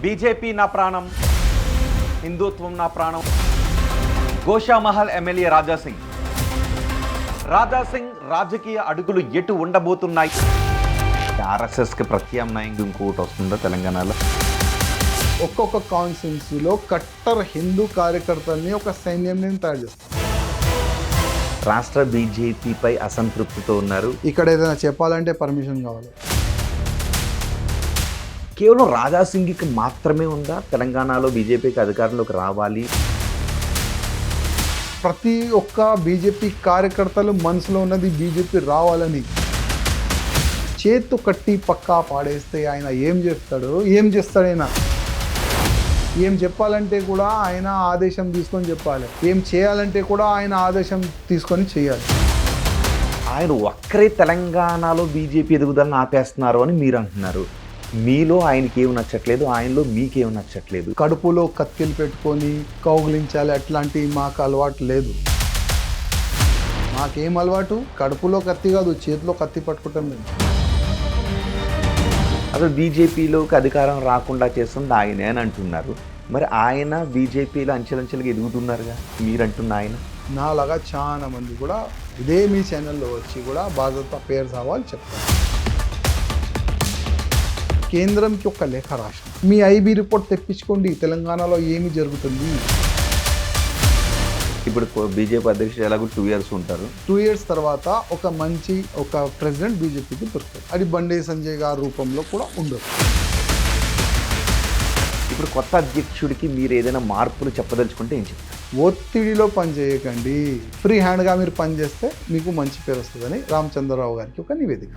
BJP నా ప్రాణం, హిందుత్వం నా ప్రాణం. గోషామహల్ ఎమ్మెల్యే రాజాసింగ్ రాజకీయ అడుగులు ఎటు ఉండబోతున్నాయి? ఆర్ఎస్ఎస్కి ప్రత్యామ్నాయంగా ఇంకోటి వస్తుందా తెలంగాణలో? ఒక్కొక్క కాన్స్టిట్యున్సీలో కట్టర్ హిందూ కార్యకర్తల్ని ఒక సైన్యంని తయారు చేస్తారు. రాష్ట్ర బీజేపీపై అసంతృప్తితో ఉన్నారు. ఇక్కడ ఏదైనా చెప్పాలంటే పర్మిషన్ కావాలి. కేవలం రాజాసింగ్కి మాత్రమే ఉందా తెలంగాణలో బీజేపీకి అధికారంలోకి రావాలి? ప్రతి ఒక్క బీజేపీ కార్యకర్తలు మనసులో ఉన్నది బీజేపీ రావాలని. చేతు కట్టి పక్కా పాడేస్తే ఆయన ఏం చేస్తాడైనా ఏం చెప్పాలంటే కూడా ఆయన ఆదేశం తీసుకొని చెప్పాలి, ఏం చేయాలంటే కూడా ఆయన ఆదేశం తీసుకొని చేయాలి. ఆయన ఒక్కరే తెలంగాణలో బీజేపీ ఎదుగుదలను ఆపేస్తున్నారు అని మీరు అంటున్నారు. మీలో ఆయనకి ఏమి నచ్చట్లేదు, ఆయనలో మీకేమి నచ్చట్లేదు. కడుపులో కత్తిలు పెట్టుకొని కౌగిలించాలి అట్లాంటివి మాకు అలవాటు లేదు. మాకేం అలవాటు? కడుపులో కత్తి కాదు, చేతిలో కత్తి పట్టుకుంటాం మేము. అసలు బీజేపీలోకి అధికారం రాకుండా చేస్తుంది ఆయనే అని అంటున్నారు. మరి ఆయన బీజేపీలో అంచెలంచెలుగా ఎదుగుతున్నారుగా మీరంటున్న ఆయన. నాలాగా చాలా మంది కూడా ఇదే మీ ఛానల్లో వచ్చి కూడా బాధ్యత పేరు సవాల్ చెప్తారు. కేంద్రంకి ఒక లేఖ రాష్ట్రం, మీ ఐబీ రిపోర్ట్ తెప్పించుకోండి, తెలంగాణలో ఏమి జరుగుతుంది. ఇప్పుడు బీజేపీ అధ్యక్షుడు ఎలాగో 2 years ఉంటారు. 2 years తర్వాత ఒక ప్రెసిడెంట్ బీజేపీకి దొరుకుతారు. అది బండి సంజయ్ గారి రూపంలో కూడా ఉండదు. ఇప్పుడు కొత్త అధ్యక్షుడికి మీరు ఏదైనా మార్పులు చెప్పదలుచుకుంటే ఏం చెప్తారు? ఒత్తిడిలో పని చేయకండి, ఫ్రీ హ్యాండ్గా మీరు పనిచేస్తే మీకు మంచి పేరు వస్తుందని రామచంద్రరావు గారికి ఒక నివేదిక.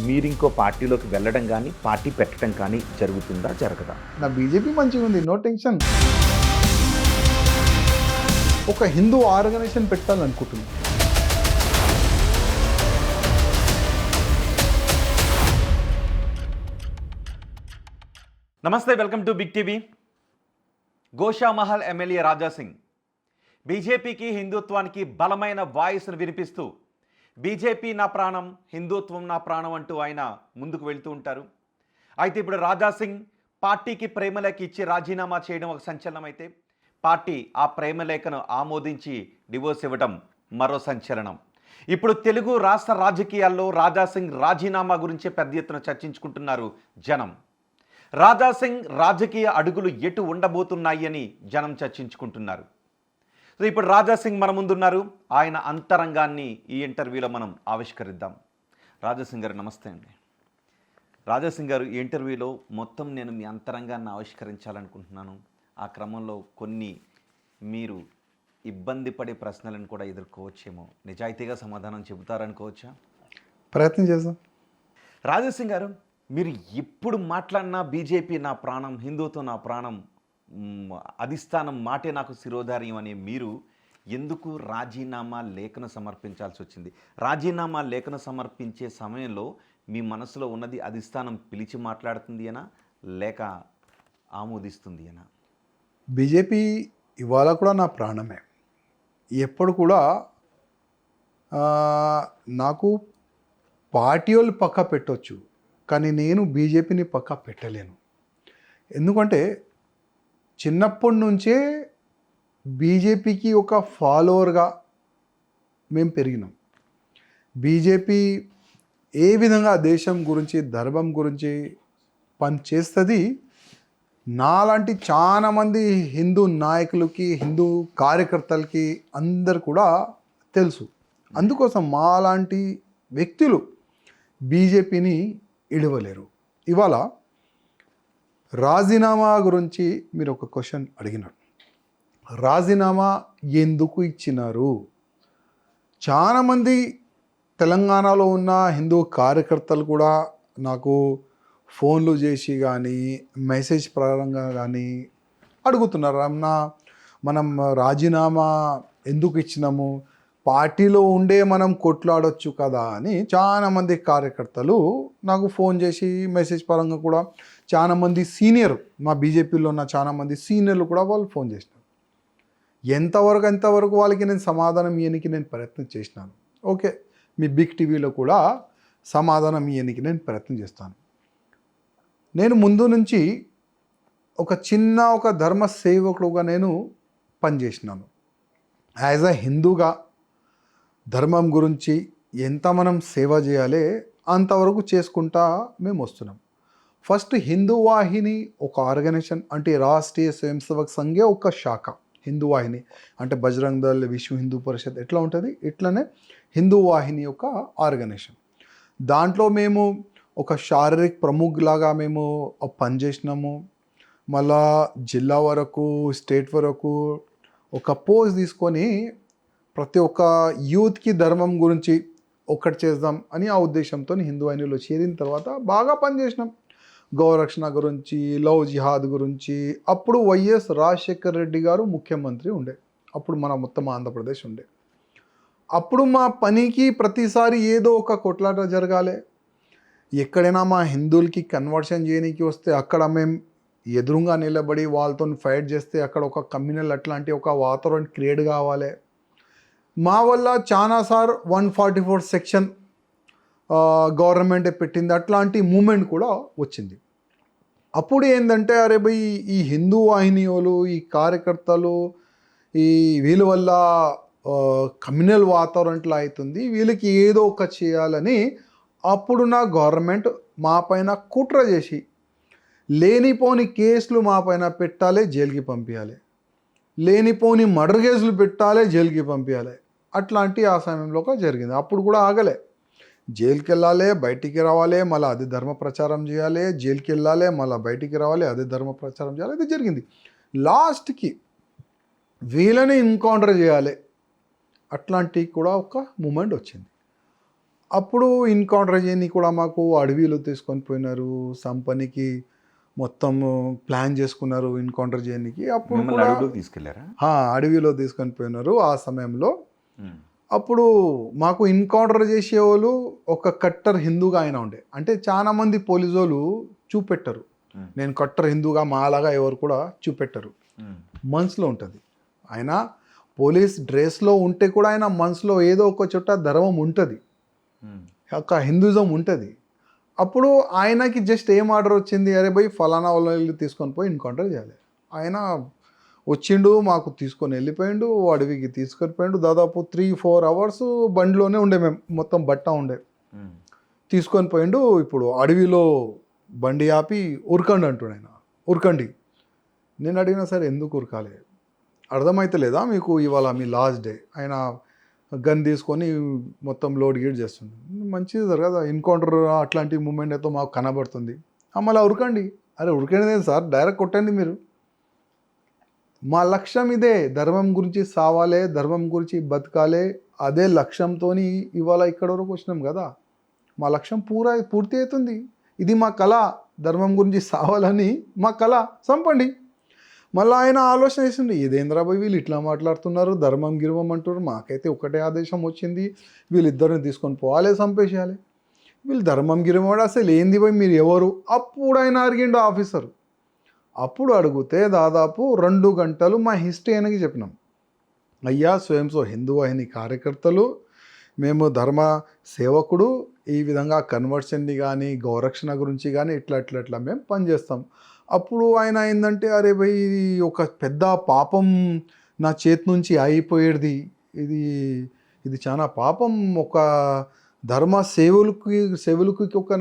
మీరు ఇంకో పార్టీలోకి వెళ్ళడం కానీ పార్టీ పెట్టడం కానీ జరుగుతుందా జరగదా? నా బీజేపీ మంచిగా ఉంది, నో టెన్షన్. ఒక హిందూ ఆర్గనైజేషన్ పెట్టాలనుకుంటున్నాను. నమస్తే, welcome to big TV. Goshamahal MLA Raja Singh బీజేపీకి హిందుత్వానికి బలమైన వాయిస్ను వినిపిస్తూ బీజేపీ నా ప్రాణం, హిందుత్వం నా ప్రాణం అంటూ ఆయన ముందుకు వెళ్తూ ఉంటారు. అయితే ఇప్పుడు రాజాసింగ్ పార్టీకి ప్రేమలేఖ ఇచ్చి రాజీనామా చేయడం ఒక సంచలనం అయితే, పార్టీ ఆ ప్రేమలేఖను ఆమోదించి డివోర్స్ ఇవ్వడం మరో సంచలనం. ఇప్పుడు తెలుగు రాష్ట్ర రాజకీయాల్లో రాజాసింగ్ రాజీనామా గురించే పెద్ద ఎత్తున చర్చించుకుంటున్నారు జనం. రాజాసింగ్ రాజకీయ అడుగులు ఎటు ఉండబోతున్నాయి అని జనం చర్చించుకుంటున్నారు. సో ఇప్పుడు రాజాసింగ్ మన ముందున్నారు. ఆయన అంతరంగాన్ని ఈ ఇంటర్వ్యూలో మనం ఆవిష్కరిద్దాం. రాజాసింగ్ గారు నమస్తే అండి. రాజాసింగ్ గారు, ఈ ఇంటర్వ్యూలో మొత్తం నేను మీ అంతరంగాన్ని ఆవిష్కరించాలనుకుంటున్నాను. ఆ క్రమంలో కొన్ని మీరు ఇబ్బంది పడే ప్రశ్నలను కూడా ఎదుర్కోవచ్చేమో. నిజాయితీగా సమాధానం చెబుతారనుకోవచ్చా? ప్రయత్నం చేద్దాం. రాజాసింగ్ గారు, మీరు ఎప్పుడు మాట్లాడినా బీజేపీ నా ప్రాణం, హిందూతో నా ప్రాణం, అధిష్టానం మాటే నాకు శిరోధార్యం అనే మీరు ఎందుకు రాజీనామా లేఖను సమర్పించాల్సి వచ్చింది? రాజీనామా లేఖను సమర్పించే సమయంలో మీ మనసులో ఉన్నది అధిష్టానం పిలిచి మాట్లాడుతుంది అనా, లేక ఆమోదిస్తుంది అనా? బీజేపీ ఇవాళ కూడా నా ప్రాణమే. ఎప్పుడు కూడా నాకు పార్టీ వాళ్ళు పక్కా పెట్టవచ్చు, కానీ నేను బీజేపీని పక్కా పెట్టలేను. ఎందుకంటే చిన్నప్పటి నుంచే బీజేపీకి ఒక ఫాలోవర్గా మేము పెరిగినాం. బీజేపీ ఏ విధంగా దేశం గురించి, ధర్మం గురించి పని చేస్తుంది నాలాంటి చాలామంది హిందూ నాయకులకి, హిందూ కార్యకర్తలకి అందరు కూడా తెలుసు. అందుకోసం మాలాంటి వ్యక్తులు బీజేపీని ఇడవలేరు. ఇవాళ రాజీనామా గురించి మీరు ఒక క్వశ్చన్ అడిగినారు. రాజీనామా ఎందుకు ఇచ్చినారు? చాలామంది తెలంగాణలో ఉన్న హిందూ కార్యకర్తలు కూడా నాకు ఫోన్లు చేసి కానీ మెసేజ్ పరంగా కానీ అడుగుతున్నారు, అన్నా మనం రాజీనామా ఎందుకు ఇచ్చినాము, పార్టీలో ఉండే మనం కొట్లాడొచ్చు కదా అని చాలామంది కార్యకర్తలు నాకు ఫోన్ చేసి మెసేజ్ పరంగా కూడా చాలామంది సీనియర్, మా బీజేపీలో ఉన్న చాలామంది సీనియర్లు కూడా వాళ్ళు ఫోన్ చేసినారు. ఎంతవరకు వాళ్ళకి నేను సమాధానం ఇవ్వడానికి నేను ప్రయత్నం చేసినాను. ఓకే, మీ బిగ్ టీవీలో కూడా సమాధానం ఇవ్వడానికి నేను ప్రయత్నం చేస్తాను. నేను ముందు నుంచి ఒక ధర్మ సేవకుడుగా నేను పనిచేసినాను. యాజ్ అ హిందూగా ధర్మం గురించి ఎంత మనం సేవ చేయాలి అంతవరకు చేసుకుంటా మేము వస్తున్నాం. ఫస్ట్ హిందూ వాహిని ఒక ఆర్గనైజేషన్, అంటే రాష్ట్రీయ స్వయం సేవక్ సంఘే ఒక శాఖ. హిందూ వాహిని అంటే బజరంగ్ దళ్, విశ్వ హిందూ పరిషత్ ఎట్లా ఉంటుంది, ఇట్లనే హిందూ వాహిని యొక్క ఆర్గనైజేషన్. దాంట్లో మేము ఒక శారీరక ప్రముఖ్ లాగా మేము పనిచేసినాము. మళ్ళా జిల్లా వరకు, స్టేట్ వరకు ఒక పోజ్ తీసుకొని ప్రతి ఒక్క యూత్కి ధర్మం గురించి ఒక్కటి చేద్దాం అని ఆ ఉద్దేశంతో హిందూ వాహినిలో చేరిన తర్వాత బాగా పనిచేసినాం. గౌరక్షణ గురించి, లవ్ జిహాద్ గురించి. అప్పుడు వైఎస్ రాజశేఖర్ రెడ్డి గారు ముఖ్యమంత్రి ఉండే, అప్పుడు మన మొత్తం ఆంధ్రప్రదేశ్ ఉండే. అప్పుడు మా పనికి ప్రతిసారి ఏదో ఒక కొట్లాట జరగాలి. ఎక్కడైనా మా హిందువులకి కన్వర్షన్ చేయడానికి వస్తే అక్కడ మేము ఎదురుగా నిలబడి వాళ్ళతో ఫైట్ చేస్తే అక్కడ ఒక కమ్యూనల్ అట్లాంటి ఒక వాతావరణం క్రియేట్ కావాలి. మా వల్ల చాలాసార్లు 144 సెక్షన్ గవర్నమెంటే పెట్టింది, అట్లాంటి మూమెంట్ కూడా వచ్చింది. అప్పుడు ఏంటంటే అరే భయ్, ఈ హిందూ వాహినియోలు, ఈ కార్యకర్తలు, ఈ వీళ్ళ వల్ల కమ్యూనల్ వాతావరణం ఇట్లా అవుతుంది, వీళ్ళకి ఏదో ఒక చేయాలని అప్పుడున్న గవర్నమెంట్ మా పైన కుట్ర చేసి లేనిపోని కేసులు మా పైన పెట్టాలి, జైలుకి పంపించాలి, లేనిపోని మర్డర్ కేసులు పెట్టాలి, జైలుకి పంపించాలి. అట్లాంటి ఆ సమయంలో జరిగింది. అప్పుడు కూడా ఆగలే. జైలుకి వెళ్ళాలి, బయటికి రావాలి, మళ్ళీ అదే ధర్మ ప్రచారం చేయాలి, జైలుకి వెళ్ళాలి, మళ్ళీ బయటికి రావాలి, అదే ధర్మ ప్రచారం చేయాలి. ఇది జరిగింది. లాస్ట్కి వీళ్ళని ఎన్కౌంటర్ చేయాలి, అట్లాంటి కూడా ఒక మూమెంట్ వచ్చింది. అప్పుడు ఎన్కౌంటర్ చేయని కూడా మాకు అడవిలో తీసుకొని పోయినారు, సంపనికి మొత్తం ప్లాన్ చేసుకున్నారు ఎన్కౌంటర్ చేయడానికి. అప్పుడు కూడా తీసుకెళ్లారా? అడవిలో తీసుకొని పోయినారు ఆ సమయంలో. అప్పుడు మాకు ఎన్కౌంటర్ చేసేవాళ్ళు ఒక కట్టర్ హిందూగా ఆయన ఉండే. అంటే చాలామంది పోలీసు వాళ్ళు చూపెట్టరు, నేను కట్టర్ హిందూగా మాలాగా ఎవరు కూడా చూపెట్టరు, మనసులో ఉంటుంది. ఆయన పోలీస్ డ్రెస్లో ఉంటే కూడా ఆయన మనసులో ఏదో ఒక చోట ధర్మం ఉంటుంది, ఒక హిందూజం ఉంటుంది. అప్పుడు ఆయనకి జస్ట్ ఏం ఆర్డర్ వచ్చింది, అరే భయ్ ఫలానా వాళ్ళు తీసుకొని పోయి ఎన్కౌంటర్ చేయాలి. ఆయన వచ్చిండు, మాకు తీసుకొని వెళ్ళిపోయిండు, అడవికి తీసుకొని పోయిండు. దాదాపు 3-4 అవర్స్ బండిలోనే ఉండే, మేము మొత్తం బట్ట ఉండే, తీసుకొని పోయిండు. ఇప్పుడు అడవిలో బండి ఆపి ఉరకండి అంటుండే ఆయన, ఉరకండి. నేను అడిగినా సరే ఎందుకు ఉరకాలి, అర్థమైతే లేదా మీకు, ఇవాళ మీ లాస్ట్ డే. ఆయన గన్ తీసుకొని మొత్తం లోడ్ గీడ్ చేస్తుంది. మంచిది జరగదా, ఎన్కౌంటర్ అట్లాంటి మూమెంట్ అయితే మాకు కనబడుతుంది. మళ్ళీ ఉరకండి. అరే ఉరకండి సార్, డైరెక్ట్ కొట్టండి మీరు. మా లక్ష్యం ఇదే, ధర్మం గురించి సావాలి, ధర్మం గురించి బతకాలి. అదే లక్ష్యంతో ఇవాళ ఇక్కడ వరకు వచ్చినాం కదా. మా లక్ష్యం పూర్తి అవుతుంది. ఇది మా కళ, ధర్మం గురించి సావాలని మా కళ. చంపండి. మళ్ళీ ఆయన ఆలోచన వేసింది, ఇదేంద్రాబాయ్ వీళ్ళు ఇట్లా మాట్లాడుతున్నారు, ధర్మం గిర్వం అంటున్నారు, మాకైతే ఒకటే ఆదేశం వచ్చింది, వీళ్ళిద్దరిని తీసుకొని పోవాలి, చంపేసేయాలి. వీళ్ళు ధర్మం గిర్వం అసలు ఏంది పోయి, మీరు ఎవరు? అప్పుడు ఆయన అడిగిండు ఆఫీసరు. అప్పుడు అడిగితే దాదాపు 2 గంటలు మా హిస్టరీ ఆయనకి చెప్పినాం. అయ్యా స్వయంసో హిందూ వాహిని కార్యకర్తలు, మేము ధర్మ సేవకుడు, ఈ విధంగా కన్వర్షన్ని కానీ గౌరక్షణ గురించి కానీ ఇట్లా మేము పనిచేస్తాం. అప్పుడు ఆయన ఏంటంటే అరే భయ్, ఇది ఒక పెద్ద పాపం నా చేతి నుంచి అయిపోయేది, ఇది చాలా పాపం. ఒక ధర్మ సేవలకు ఒక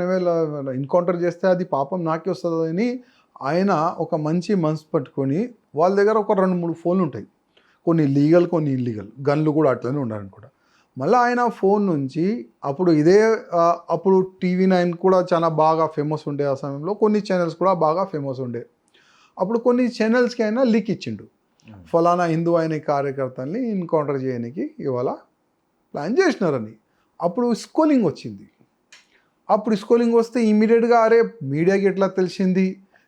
ఎన్కౌంటర్ చేస్తే అది పాపం నాకే వస్తుందని ఆయన ఒక మంచి మనసు పట్టుకొని, వాళ్ళ దగ్గర ఒక 2-3 ఫోన్లు ఉంటాయి, కొన్ని లీగల్ కొన్ని ఇల్లీగల్, గన్లు కూడా అట్లనే ఉండాలని కూడా. మళ్ళీ ఆయన ఫోన్ నుంచి అప్పుడు TV9 కూడా చాలా బాగా ఫేమస్ ఉండే ఆ సమయంలో, కొన్ని ఛానల్స్ కూడా బాగా ఫేమస్ ఉండే. అప్పుడు కొన్ని ఛానల్స్కి అయినా లీక్ ఇచ్చిండు, ఫలానా హిందూ అయిన కార్యకర్తల్ని ఎన్కౌంటర్ చేయడానికి ఇవాళ ప్లాన్ చేసినారని. అప్పుడు స్కోలింగ్ వచ్చింది. అప్పుడు స్కోలింగ్ వస్తే ఇమీడియట్గా అరే మీడియాకి ఎట్లా తెలిసింది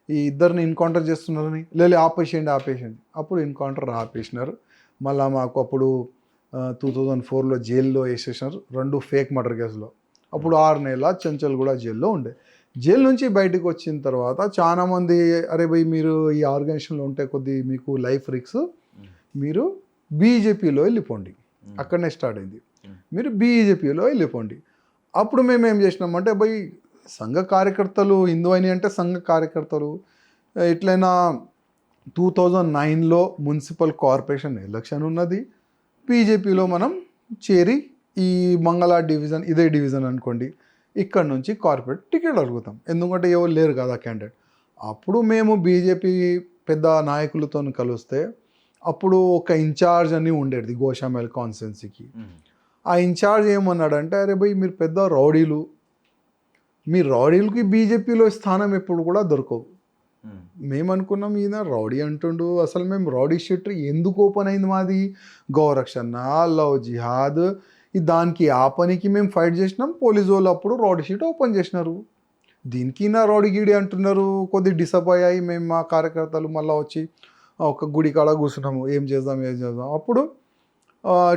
ఈ ఇద్దరిని ఎన్కౌంటర్ చేస్తున్నారని, ఆపేసేయండి. అప్పుడు ఎన్కౌంటర్ ఆపేసినారు. మళ్ళీ మాకు అప్పుడు 2004లో జైల్లో వేసేసినారు 2 ఫేక్ మర్డర్ కేసులో. అప్పుడు 6 నెలల చెంచల్ కూడా జైల్లో ఉండే. జైలు నుంచి బయటకు వచ్చిన తర్వాత చాలామంది అరే భయ్ మీరు ఈ ఆర్గనైజేషన్లో ఉంటే కొద్ది మీకు లైఫ్ రిక్స్, మీరు బీజేపీలో వెళ్ళిపోండి, అక్కడనే స్టార్ట్ అయింది, మీరు బీజేపీలో వెళ్ళిపోండి. అప్పుడు మేము ఏం చేసినామంటే భయ్ సంఘ కార్యకర్తలు హిందూ అని అంటే సంఘ కార్యకర్తలు ఎట్లయినా 2009లో మున్సిపల్ కార్పొరేషన్ ఎలక్షన్ ఉన్నది. బీజేపీలో మనం చేరి ఈ మంగళ డివిజన్ ఇదే డివిజన్ అనుకోండి, ఇక్కడ నుంచి కార్పొరేట్ టికెట్ అడుగుతాం. ఎందుకంటే ఎవరు లేరు కదా క్యాండిడేట్. అప్పుడు మేము బీజేపీ పెద్ద నాయకులతో కలిస్తే అప్పుడు ఒక ఇన్ఛార్జ్ అని ఉండేది గోషామహల్ కాన్స్టిట్యున్సీకి. ఆ ఇన్ఛార్జ్ ఏమన్నాడంటే, అరే భయ్ మీరు పెద్ద రౌడీలు, మీ రౌడీలకి బీజేపీలో స్థానం ఎప్పుడు కూడా దొరకవు. మేము అనుకున్నాం ఈయన రౌడీ అంటుండు, అసలు మేము రౌడీ షీట్ ఎందుకు ఓపెన్ అయింది మాది, గౌరక్షణ లవ్ జిహాద్ దానికి ఆ పనికి మేము ఫైట్ చేసినాం. పోలీసు వాళ్ళు అప్పుడు రౌడీ షీట్ ఓపెన్ చేసినారు, దీనికి నా రౌడీ గిడి అంటున్నారు. కొద్దిగా డిసప్పాయింట్ అయ్యి మేము మా కార్యకర్తలు మళ్ళీ వచ్చి ఒక గుడి కాడ కూర్చున్నాము, ఏం చేద్దాం. అప్పుడు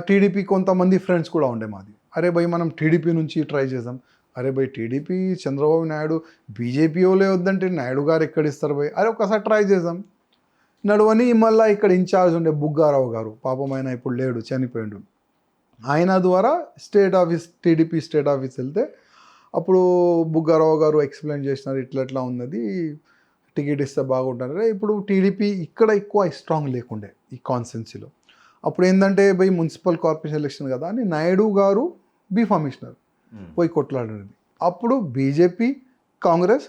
టీడీపీ కొంతమంది ఫ్రెండ్స్ కూడా ఉండే మాది. అరే భయ్ మనం టీడీపీ నుంచి ట్రై చేద్దాం. అరే భయ్ టీడీపీ చంద్రబాబు నాయుడు బీజేపీ వాళ్ళే వద్దంటే నాయుడు గారు ఎక్కడ ఇస్తారు భయ్, అరే ఒకసారి ట్రై చేద్దాం నడువని. మళ్ళీ ఇక్కడ ఇన్ఛార్జ్ ఉండే బుగ్గారావు గారు, పాపం ఆయన ఇప్పుడు లేడు, చనిపోయాడు. ఆయన ద్వారా state office TDP state office వెళ్తే అప్పుడు బుగ్గారావు గారు ఎక్స్ప్లెయిన్ చేసినారు, ఇట్లా ఉన్నది, టికెట్ ఇస్తే బాగుంటారు. ఇప్పుడు టీడీపీ ఇక్కడ ఎక్కువ స్ట్రాంగ్ లేకుండే ఈ కాన్స్టిట్యున్సీలో. అప్పుడు ఏంటంటే భయ్ మున్సిపల్ కార్పొరేషన్ ఎలక్షన్ కదా అని నాయుడు గారు బీఫామ్ ఇచ్చినారు, పోయి కొట్లాడినది. అప్పుడు బీజేపీ కాంగ్రెస్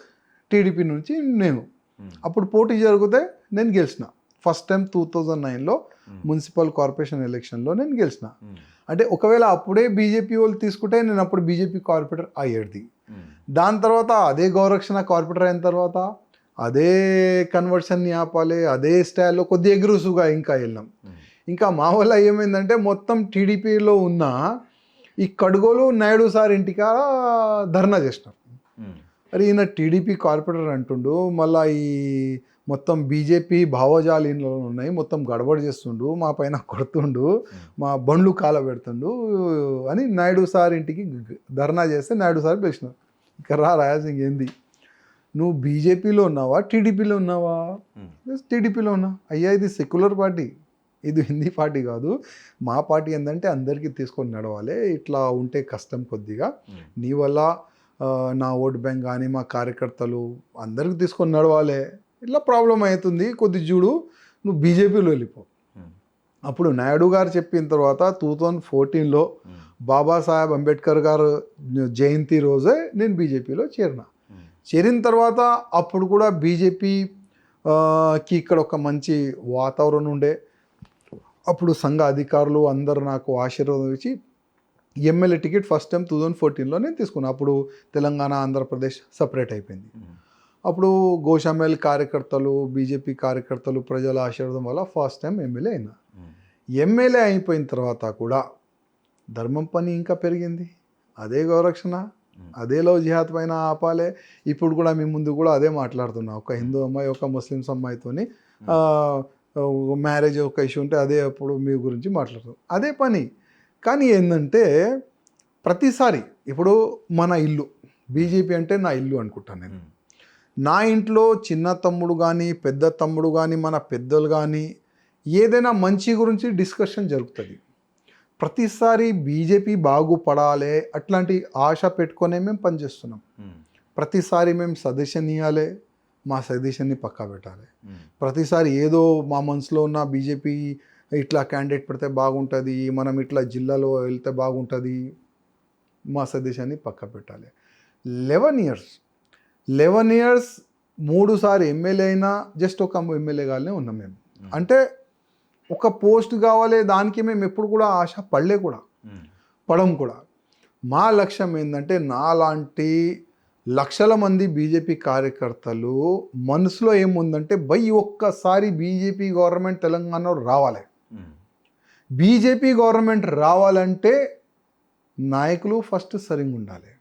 టీడీపీ నుంచి నేను అప్పుడు పోటీ జరిగితే నేను గెలిచిన. ఫస్ట్ టైం 2009లో మున్సిపల్ కార్పొరేషన్ ఎలక్షన్లో నేను గెలిచిన. అంటే ఒకవేళ అప్పుడే బీజేపీ వాళ్ళు తీసుకుంటే నేను అప్పుడు బీజేపీ కార్పొరేటర్ అయ్యేది. దాని తర్వాత అదే గౌరక్షణ కార్పొరేటర్ అయిన తర్వాత అదే కన్వర్షన్ని ఆపాలి, అదే స్టైల్లో కొద్ది ఎగురుసుగా ఇంకా వెళ్ళాం. ఇంకా మా వల్ల ఏమైందంటే మొత్తం టీడీపీలో ఉన్న ఈ కడుగోలు నాయుడు సార్ ఇంటికా ధర్నా చేసినారు. అరే ఈయన టీడీపీ కార్పొరేటర్ అంటుండు, మళ్ళీ ఈ మొత్తం బీజేపీ భావజాలీలో ఉన్నాయి, మొత్తం గడబడి చేస్తుండు, మా పైన కొడుతుండు, మా బండ్లు కాల పెడుతుండు అని నాయుడు సార్ ఇంటికి ధర్నా చేస్తే నాయుడు సార్ పిలిచినారు. ఇక్కడ రాజసింగ్ ఏంది, నువ్వు బీజేపీలో ఉన్నావా టీడీపీలో ఉన్నావా? టీడీపీలో ఉన్నా. అయ్యా ఇది సెక్యులర్ పార్టీ, ఇది హిందీ పార్టీ కాదు, మా పార్టీ ఏంటంటే అందరికీ తీసుకొని నడవాలి, ఇట్లా ఉంటే కష్టం కొద్దిగా, నీ వల్ల నా ఓట్ బ్యాంక్ కానీ మా కార్యకర్తలు అందరికీ తీసుకొని నడవాలి, ఇట్లా ప్రాబ్లం అవుతుంది, కొద్ది చూడు నువ్వు బీజేపీలో వెళ్ళిపో. అప్పుడు నాయుడు గారు చెప్పిన తర్వాత 2014లో బాబాసాహెబ్ అంబేద్కర్ గారు జయంతి రోజే నేను బీజేపీలో చేరిన తర్వాత అప్పుడు కూడా బీజేపీకి ఇక్కడ ఒక మంచి వాతావరణం ఉండే. అప్పుడు సంఘ అధికారులు అందరూ నాకు ఆశీర్వాదం ఇచ్చి ఎమ్మెల్యే టికెట్ ఫస్ట్ టైం 2014లో నేను తీసుకున్నాను. అప్పుడు తెలంగాణ ఆంధ్రప్రదేశ్ సపరేట్ అయిపోయింది. అప్పుడు గోషామహల్ కార్యకర్తలు బీజేపీ కార్యకర్తలు ప్రజల ఆశీర్వాదం వల్ల ఫస్ట్ టైం ఎమ్మెల్యే అయినా. ఎమ్మెల్యే అయిపోయిన తర్వాత కూడా ధర్మం పని ఇంకా పెరిగింది, అదే గౌరక్షణ, అదే లవ్ జిహాద్ పైన ఆపాలే. ఇప్పుడు కూడా మీ ముందు కూడా అదే మాట్లాడుతున్నా, ఒక హిందూ అమ్మాయి ఒక ముస్లిమ్స్ అమ్మాయితోని మ్యారేజ్ ఒక ఇష్యూ ఉంటే అదే అప్పుడు మీ గురించి మాట్లాడుతాం, అదే పని. కానీ ఏంటంటే ప్రతిసారి ఇప్పుడు మన ఇల్లు బీజేపీ అంటే నా ఇల్లు అనుకుంటాను నేను. నా ఇంట్లో చిన్న తమ్ముడు కానీ పెద్ద తమ్ముడు కానీ మన పెద్దలు కానీ ఏదైనా మంచి గురించి డిస్కషన్ జరుగుతుంది. ప్రతిసారి బీజేపీ బాగుపడాలి అట్లాంటి ఆశ పెట్టుకొనే మేము పనిచేస్తున్నాం. ప్రతిసారి మేము సజెషన్ ఇవ్వాలి, మా సజెషన్ని పక్కా పెట్టాలి. ప్రతిసారి ఏదో మా మనసులో ఉన్న బీజేపీ ఇట్లా క్యాండిడేట్ పెడితే బాగుంటుంది, మనం ఇట్లా జిల్లాలో వెళ్తే బాగుంటుంది, మా సజెషన్ని పక్కా పెట్టాలి. 11 ఇయర్స్ 3 సార్లు ఎమ్మెల్యే అయినా జస్ట్ ఒక ఎమ్మెల్యే గానే ఉన్నాం మేము. అంటే ఒక పోస్ట్ కావాలి దానికి మేము ఎప్పుడు కూడా ఆశ పడం కూడా. మా లక్ష్యం ఏంటంటే నాలాంటి లక్షల మంది బీజేపీ కార్యకర్తలు మనసులో ఏముందంటే ఒక్కసారి బీజేపీ గవర్నమెంట్ తెలంగాణలో రావాలి. బీజేపీ గవర్నమెంట్ రావాలంటే నాయకులు ఫస్ట్ సరిగ్గా ఉండాలి.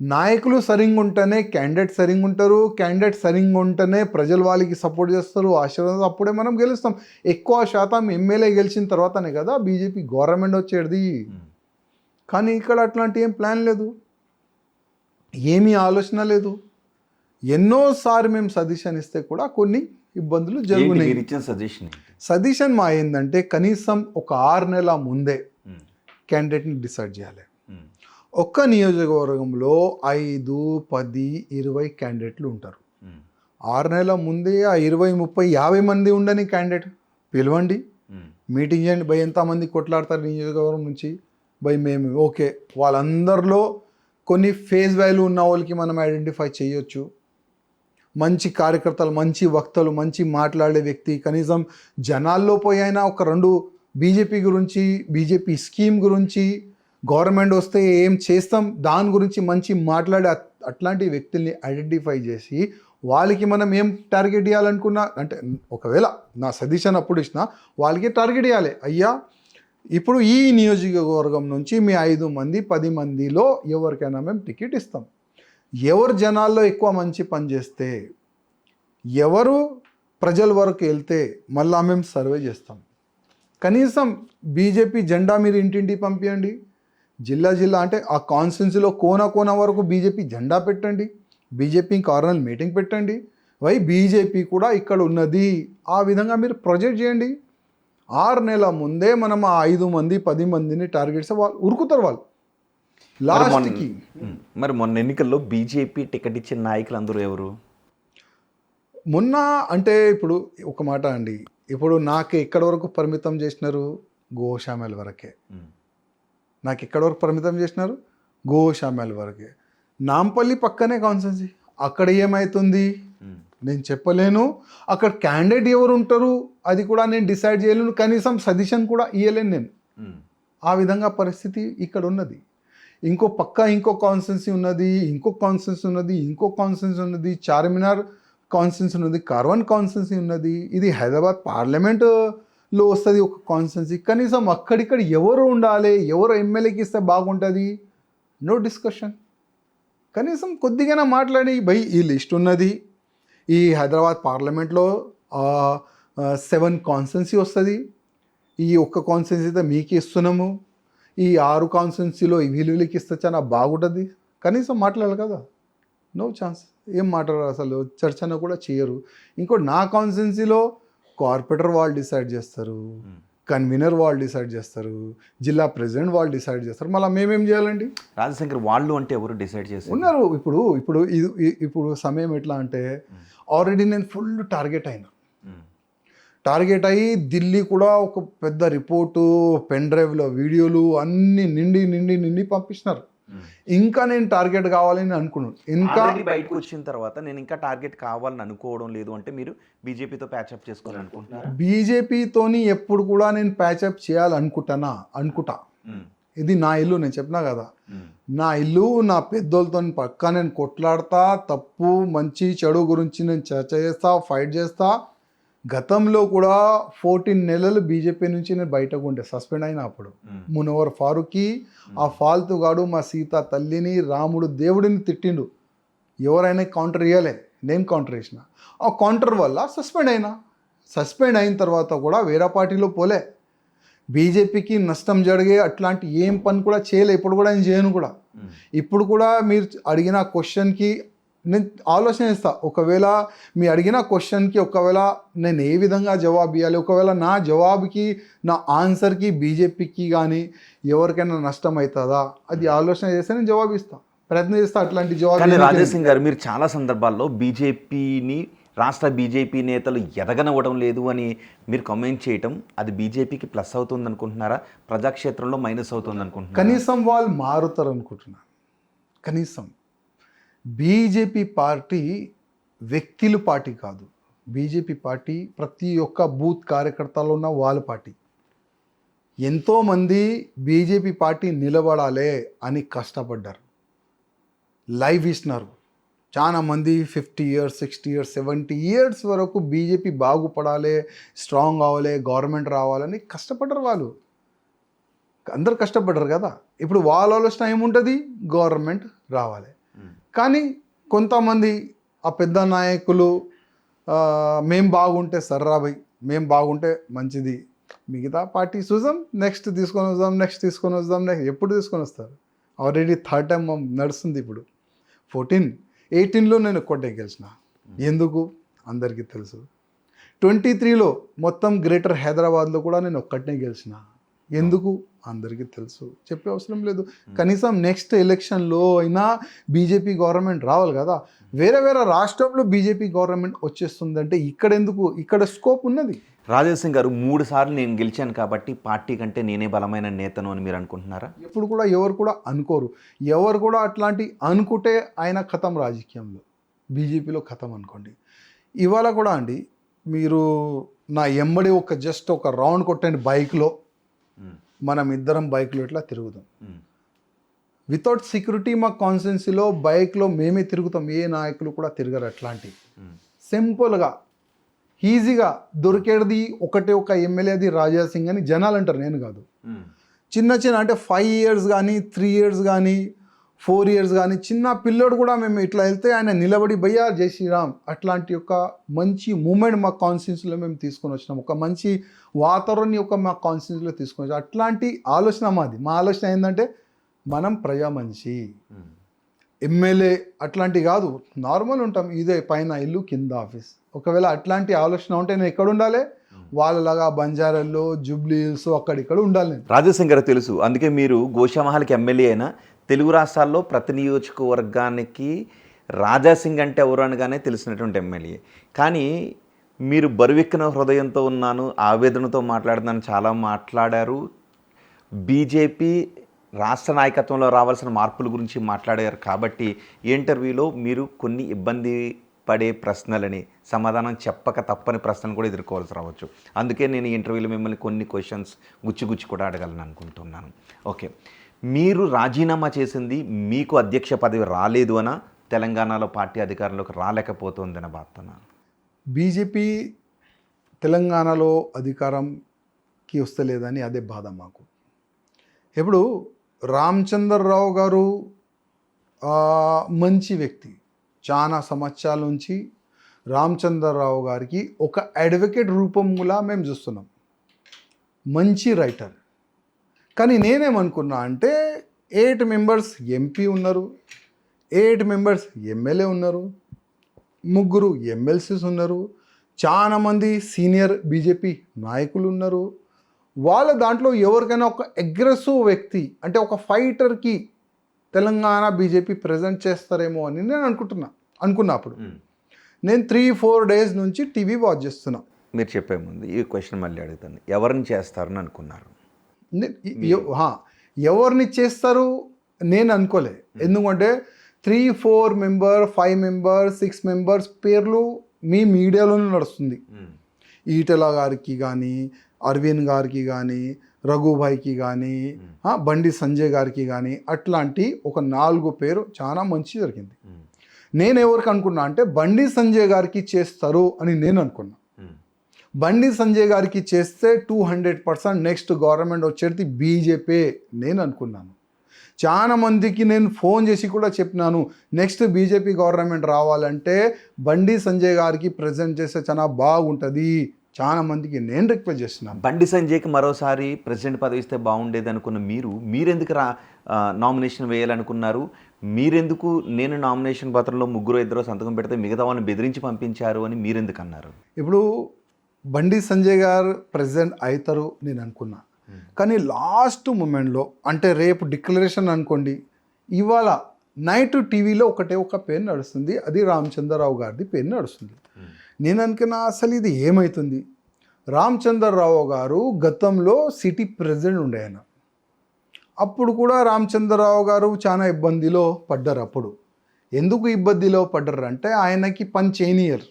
నాయకులు సరిగ్గా ఉంటేనే క్యాండిడేట్ సరిగ్గా ఉంటారు, క్యాండిడేట్ సరిగ్గా ఉంటేనే ప్రజలు వాళ్ళకి సపోర్ట్ చేస్తారు, ఆశీర్వాదం, అప్పుడే మనం గెలుస్తాం. ఎక్కువ శాతం ఎమ్మెల్యే గెలిచిన తర్వాతనే కదా బీజేపీ గవర్నమెంట్ వచ్చేది. కానీ ఇక్కడ అట్లాంటి ఏం ప్లాన్ లేదు, ఏమీ ఆలోచన లేదు. ఎన్నోసార్లు మేము సజెషన్ ఇస్తే కూడా కొన్ని ఇబ్బందులు జరుగుతున్నాయి. సజెషన్ మా ఏంటంటే కనీసం ఒక 6 నెలల ముందే క్యాండిడేట్ని డిసైడ్ చేయాలి. ఒక్క నియోజకవర్గంలో 5, 10, 20 క్యాండిడేట్లు ఉంటారు. 6 నెలల ముందే ఆ 20, 30, 50 మంది ఉండని క్యాండిడేట్ పిలవండి, మీటింగ్ చేయండి. భయ్ ఎంతమంది కొట్లాడతారు నియోజకవర్గం నుంచి? భయ్ మేము ఓకే, వాళ్ళందరిలో కొన్ని ఫేస్ వాల్యూ ఉన్న వాళ్ళకి మనం ఐడెంటిఫై చేయొచ్చు. మంచి కార్యకర్తలు, మంచి వక్తలు, మంచి మాట్లాడే వ్యక్తి, కనీసం జనాల్లో పోయి అయినా ఒక 2 బీజేపీ గురించి, బీజేపీ స్కీమ్ గురించి, గవర్నమెంట్ వస్తే ఏం చేస్తాం దాని గురించి మంచి మాట్లాడే అట్లాంటి వ్యక్తుల్ని ఐడెంటిఫై చేసి వాళ్ళకి మనం ఏం టార్గెట్ ఇవ్వాలనుకున్నా, అంటే ఒకవేళ నా సజెషన్ అప్పుడు ఇచ్చిన వాళ్ళకి టార్గెట్ ఇవ్వాలి. అయ్యా ఇప్పుడు ఈ నియోజకవర్గం నుంచి మీ 5 మంది 10 మందిలో ఎవరికైనా మేము టికెట్ ఇస్తాం. ఎవరు జనాల్లో ఎక్కువ మంచి పని చేస్తే, ఎవరు ప్రజల వరకు వెళ్తే మళ్ళా మేము సర్వే చేస్తాం. కనీసం బీజేపీ జెండా మీరు ఇంటింటికి పంపించండి. జిల్లా జిల్లా అంటే ఆ కాన్స్టిట్యున్సీలో కోన వరకు బీజేపీ జెండా పెట్టండి. బీజేపీ కార్నల్ మీటింగ్ పెట్టండి. బీజేపీ కూడా ఇక్కడ ఉన్నది, ఆ విధంగా మీరు ప్రొజెక్ట్ చేయండి. 6 నెలల ముందే మనం ఆ 5 మంది 10 మందిని టార్గెట్స్ వాళ్ళు ఉరుకుతారు. వాళ్ళు లాస్ట్కి మరి మొన్న ఎన్నికల్లో బీజేపీ టికెట్ ఇచ్చిన నాయకులు అందరూ ఎవరు? మొన్న అంటే ఇప్పుడు ఒక మాట అండి, ఇప్పుడు నాకు ఎక్కడి వరకు పరిమితం చేసినారు? గోషామేల్ వరకే. నాకు ఎక్కడి వరకు పరిమితం చేసినారు? గోషామేల్ వరకే. నాంపల్లి పక్కనే కాన్స్టిట్యున్సీ, అక్కడ ఏమవుతుంది నేను చెప్పలేను. అక్కడ క్యాండిడేట్ ఎవరు ఉంటారు అది కూడా నేను డిసైడ్ చేయలేను. కనీసం సజెషన్ కూడా ఇవ్వలేను నేను. ఆ విధంగా పరిస్థితి ఇక్కడ ఉన్నది. ఇంకో కాన్స్టిట్యున్సీ ఉన్నది, ఇంకో కాన్స్టిట్యున్సీ ఉన్నది, చార్మినార్ కాన్స్టిట్యున్సీ ఉన్నది, కార్వన్ కాన్స్టిట్యున్సీ ఉన్నది. ఇది హైదరాబాద్ పార్లమెంటులో వస్తుంది ఒక కాన్స్టిట్యున్సీ. కనీసం అక్కడిక్కడ ఎవరు ఉండాలి, ఎవరు ఎమ్మెల్యేకి ఇస్తే బాగుంటుంది, నో డిస్కషన్. కనీసం కొద్దిగా మాట్లాడి భయ్ ఈ లిస్ట్ ఉన్నది, ఈ హైదరాబాద్ పార్లమెంట్లో 7 కాన్స్టిట్యున్సీ వస్తుంది, ఈ ఒక్క కాన్స్టిట్యున్సీ అయితే మీకు ఇస్తున్నాము, ఈ 6 కాన్స్టిట్యున్సీలో వీళ్ళకి ఇస్తే చాలా బాగుంటుంది. కనీసం మాట్లాడాలి కదా, నో ఛాన్స్. ఏం మాట్లాడారు అసలు, చర్చన కూడా చేయరు. ఇంకోటి నా కాన్స్టిట్యున్సీలో కార్పొరేటర్ వాళ్ళు డిసైడ్ చేస్తారు, కన్వీనర్ వాళ్ళు డిసైడ్ చేస్తారు, జిల్లా ప్రెసిడెంట్ వాళ్ళు డిసైడ్ చేస్తారు. మళ్ళీ మేమేం చేయాలండి? రాజశేఖర్ వాళ్ళు అంటే ఎవరు డిసైడ్ చేస్తారు? ఉన్నారు. ఇప్పుడు సమయం ఎట్లా అంటే ఆల్రెడీ నేను ఫుల్ టార్గెట్ అయ్యి ఢిల్లీ కూడా ఒక పెద్ద రిపోర్టు, పెన్ డ్రైవ్లో వీడియోలు అన్నీ నిండి పంపిస్తున్నారు. ఇంకా నేను టార్గెట్ కావాలని అనుకున్నాను. ఇంకా బయటకు వచ్చిన తర్వాత నేను ఇంకా టార్గెట్ కావాలని అనుకోవడం లేదు అంటే మీరు బీజేపీతో ప్యాచప్ చేసుకోవాలనుకుంటున్నారా? బీజేపీతోని ఎప్పుడు కూడా నేను ప్యాచప్ అనుకుంటా. ఇది నా ఇల్లు, నేను చెప్పినా కదా, నా ఇల్లు, నా పెద్దోళ్ళతో పక్కా నేను కొట్లాడతా. తప్పు మంచి చెడు గురించి నేను చర్చ చేస్తా, ఫైట్ చేస్తా. గతంలో కూడా 14 నెలలు బీజేపీ నుంచి నేను బయటకు ఉండే, సస్పెండ్ అయిన అప్పుడు. మునవర్ ఫారూక్కి ఆ ఫాల్తుగాడు మా సీత తల్లిని, రాముడు దేవుడిని తిట్టిండు. ఎవరైనా కౌంటర్ ఇవ్వలే, నేను కౌంటర్ వేసిన. ఆ కౌంటర్ వల్ల సస్పెండ్ అయిన తర్వాత కూడా వేరే పార్టీలో పోలే. బీజేపీకి నష్టం జరిగే అట్లాంటి ఏం పని కూడా చేయలే. ఇప్పుడు కూడా నేను చేయను కూడా. ఇప్పుడు కూడా మీరు అడిగిన క్వశ్చన్కి నేను ఆలోచన చేస్తా. ఒకవేళ మీ అడిగిన క్వశ్చన్కి ఒకవేళ నేను ఏ విధంగా జవాబు ఇవ్వాలి, ఒకవేళ నా జవాబుకి నా ఆన్సర్కి బీజేపీకి కానీ ఎవరికైనా నష్టం అవుతుందా అది ఆలోచన చేస్తే నేను జవాబు ఇస్తాను, ప్రయత్నం చేస్తా. అట్లాంటి జవాబు. రాజేసింగ్ గారు, మీరు చాలా సందర్భాల్లో బీజేపీని, రాష్ట్ర బీజేపీ నేతలు ఎదగనివ్వడం లేదు అని మీరు కామెంట్ చేయటం, అది బీజేపీకి ప్లస్ అవుతుంది అనుకుంటున్నారా, ప్రజాక్షేత్రంలో మైనస్ అవుతుంది అనుకుంటున్నారా? కనీసం వాళ్ళు మారుతారు అనుకుంటున్నాను. కనీసం బీజేపీ పార్టీ వ్యక్తుల పార్టీ కాదు. బీజేపీ పార్టీ ప్రతి ఒక్క బూత్ కార్యకర్తలో ఉన్న వాళ్ళ పార్టీ. ఎంతోమంది బీజేపీ పార్టీ నిలబడాలి అని కష్టపడ్డారు, లైవ్ ఇస్తున్నారు. చాలా మంది 50 years, 60 years, 70 years వరకు బీజేపీ బాగుపడాలి, స్ట్రాంగ్ కావాలి, గవర్నమెంట్ రావాలని కష్టపడ్డారు. వాళ్ళు అందరు కష్టపడ్డారు కదా. ఇప్పుడు వాళ్ళ ఆలోచన ఏముంటుంది, గవర్నమెంట్ రావాలి. కానీ కొంతమంది ఆ పెద్ద నాయకులు మేం బాగుంటే సర్రాబై, మేం బాగుంటే మంచిది, మిగతా పార్టీ చూద్దాం, నెక్స్ట్ తీసుకొని వద్దాం. ఎప్పుడు తీసుకొని వస్తారు? ఆల్రెడీ 3rd time నడుస్తుంది. ఇప్పుడు 18లో నేను ఒక్కటే గెలిచిన. ఎందుకు అందరికీ తెలుసు. 23లో మొత్తం గ్రేటర్ హైదరాబాద్లో కూడా నేను ఒక్కటనే గెలిచిన. ఎందుకు అందరికీ తెలుసు, చెప్పే అవసరం లేదు. కనీసం నెక్స్ట్ ఎలక్షన్లో అయినా బీజేపీ గవర్నమెంట్ రావాలి కదా. వేరే వేరే రాష్ట్రంలో బీజేపీ గవర్నమెంట్ వచ్చేస్తుందంటే ఇక్కడ ఎందుకు, ఇక్కడ స్కోప్ ఉన్నది. రాజాసింగ్ గారు 3 సార్లు నేను గెలిచాను కాబట్టి పార్టీ కంటే నేనే బలమైన నేతను అని మీరు అనుకుంటున్నారా? ఎప్పుడు కూడా ఎవరు కూడా అనుకోరు. ఎవరు కూడా అట్లాంటి అనుకుంటే ఆయన ఖతం రాజకీయంలో, బీజేపీలో ఖతం అనుకోండి. ఇవాళ కూడా అండి మీరు నా ఎంబడి జస్ట్ ఒక రౌండ్ కొట్టండి బైక్లో, మనం ఇద్దరం బైక్లో ఇట్లా తిరుగుతాం. వితౌట్ సెక్యూరిటీ మా కాన్స్టిట్యున్సీలో బైక్లో మేమే తిరుగుతాం, ఏ నాయకులు కూడా తిరగరు. అట్లాంటి సింపుల్గా ఈజీగా దొరికేది ఒకటే ఒక ఎమ్మెల్యేది రాజాసింగ్ అని జనాలు అంటారు, నేను కాదు. చిన్న చిన్న అంటే 5 years కానీ 3 years కానీ 4 years కానీ చిన్న పిల్లోడు కూడా మేము ఇట్లా వెళ్తే ఆయన నిలబడి భయ్యా జై శ్రీరామ్ అట్లాంటి ఒక మంచి మూమెంట్ మా కాన్స్టిట్యున్సీలో మేము తీసుకొని వచ్చినాం. ఒక మంచి వాతావరణం మా కాన్స్టిట్యున్సీలో తీసుకొని వచ్చాం. అట్లాంటి ఆలోచన మాది. మా ఆలోచన ఏంటంటే మనం ప్రజా మనిషి, ఎమ్మెల్యే అట్లాంటి కాదు, నార్మల్ ఉంటాం, ఇదే పైన ఇల్లు కింద ఆఫీస్. ఒకవేళ అట్లాంటి ఆలోచన ఉంటే నేను ఎక్కడ ఉండాలి, వాళ్ళలాగా బంజారాల్లో జూబ్లీ హిల్స్ అక్కడిక్కడ ఉండాలి నేను. రాజాసింగ్ గారు తెలుసు, అందుకే మీరు గోషామహల్కి ఎమ్మెల్యే అయినా తెలుగు రాష్ట్రాల్లో ప్రతి నియోజకవర్గానికి రాజాసింగ్ అంటే ఎవరు అనగానే తెలిసినటువంటి ఎమ్మెల్యే. కానీ మీరు బరువెక్కిన హృదయంతో ఉన్నాను, ఆవేదనతో మాట్లాడుతున్నాను చాలా మాట్లాడారు. బీజేపీ రాష్ట్ర నాయకత్వంలో రావాల్సిన మార్పుల గురించి మాట్లాడారు. కాబట్టి ఈ ఇంటర్వ్యూలో మీరు కొన్ని ఇబ్బంది పడే ప్రశ్నలని, సమాధానం చెప్పక తప్పని ప్రశ్నలు కూడా ఎదుర్కోవాల్సి రావచ్చు. అందుకే నేను ఈ ఇంటర్వ్యూలో మిమ్మల్ని కొన్ని క్వశ్చన్స్ గుచ్చి కూడా అడగాలని అనుకుంటున్నాను. ఓకే, మీరు రాజీనామా చేసింది మీకు అధ్యక్ష పదవి రాలేదు అనా, తెలంగాణలో పార్టీ అధికారంలోకి రాలేకపోతుందన్న బాధనా? బీజేపీ తెలంగాణలో అధికారంకి వస్తలేదని అదే బాధ మాకు. ఇప్పుడు రామచంద్రరావు గారు మంచి వ్యక్తి, చాలా సంవత్సరాల నుంచి రామచంద్రరావు గారికి ఒక అడ్వకేట్ రూపంలో మేము చూస్తున్నాం, మంచి రైటర్. కానీ నేనేమనుకున్నా అంటే 8 members ఎంపీ ఉన్నారు, 8 members ఎమ్మెల్యే ఉన్నారు, 3 ఎమ్మెల్సీస్ ఉన్నారు, చాలామంది సీనియర్ బీజేపీ నాయకులు ఉన్నారు. వాళ్ళ దాంట్లో ఎవరికైనా ఒక అగ్రెసివ్ వ్యక్తి అంటే ఒక ఫైటర్కి తెలంగాణ బీజేపీ ప్రజెంట్ చేస్తారేమో అని నేను అనుకున్నప్పుడు నేను 3-4 days నుంచి టీవీ వాచ్ చేస్తున్నా. మీరు చెప్పే ముందు ఈ క్వశ్చన్ మళ్ళీ అడుగుతాను, ఎవరిని చేస్తారని అనుకున్నారు? ఎవరిని చేస్తారు నేను అనుకోలే. ఎందుకంటే 3-4 members 5 members 6 members పేర్లు మీ మీడియాలోనే నడుస్తుంది. ఈటెల గారికి కానీ, అరవింద్ గారికి కానీ, రఘుభాయ్కి కానీ, బండి సంజయ్ గారికి కానీ, అట్లాంటి ఒక 4 పేరు చాలా మంచి జరిగింది. నేను ఎవరికి అనుకున్నా అంటే బండి సంజయ్ గారికి చేస్తారు అని నేను అనుకున్నా. బండి సంజయ్ గారికి చేస్తే 200% నెక్స్ట్ గవర్నమెంట్ వచ్చేది బీజేపీ నేను అనుకున్నాను. చాలా మందికి నేను ఫోన్ చేసి కూడా చెప్పినాను, నెక్స్ట్ బీజేపీ గవర్నమెంట్ రావాలంటే బండి సంజయ్ గారికి ప్రజెంట్ చేస్తే చాలా బాగుంటుంది. చాలా మందికి నేను రిక్వెస్ట్ చేస్తున్నాను. బండి సంజయ్కి మరోసారి ప్రెసిడెంట్ పదవి ఇస్తే బాగుండేది అనుకున్న మీరెందుకు నామినేషన్ వేయాలనుకున్నారు? మీరెందుకు నేను నామినేషన్ పత్రంలో 3-2 సంతకం పెడితే మిగతా వాళ్ళని బెదిరించి పంపించారు అని మీరెందుకు అన్నారు? ఇప్పుడు బండి సంజయ్ గారు ప్రెసిడెంట్ అవుతారు నేను అనుకున్నా. కానీ లాస్ట్ మూమెంట్లో అంటే రేపు డిక్లరేషన్ అనుకోండి, ఇవాళ నైట్ టీవీలో ఒక పేరు నడుస్తుంది, అది రామచంద్రరావు గారిది పేరు నడుస్తుంది. నేను అనుకున్నా అసలు ఇది ఏమవుతుంది. రామచంద్రరావు గారు గతంలో సిటీ ప్రెసిడెంట్ ఉండే ఆయన. అప్పుడు కూడా రామచంద్రరావు గారు చాలా ఇబ్బందిలో పడ్డారు. అప్పుడు ఎందుకు ఇబ్బందిలో పడ్డారు అంటే ఆయనకి పని చేయనియరు,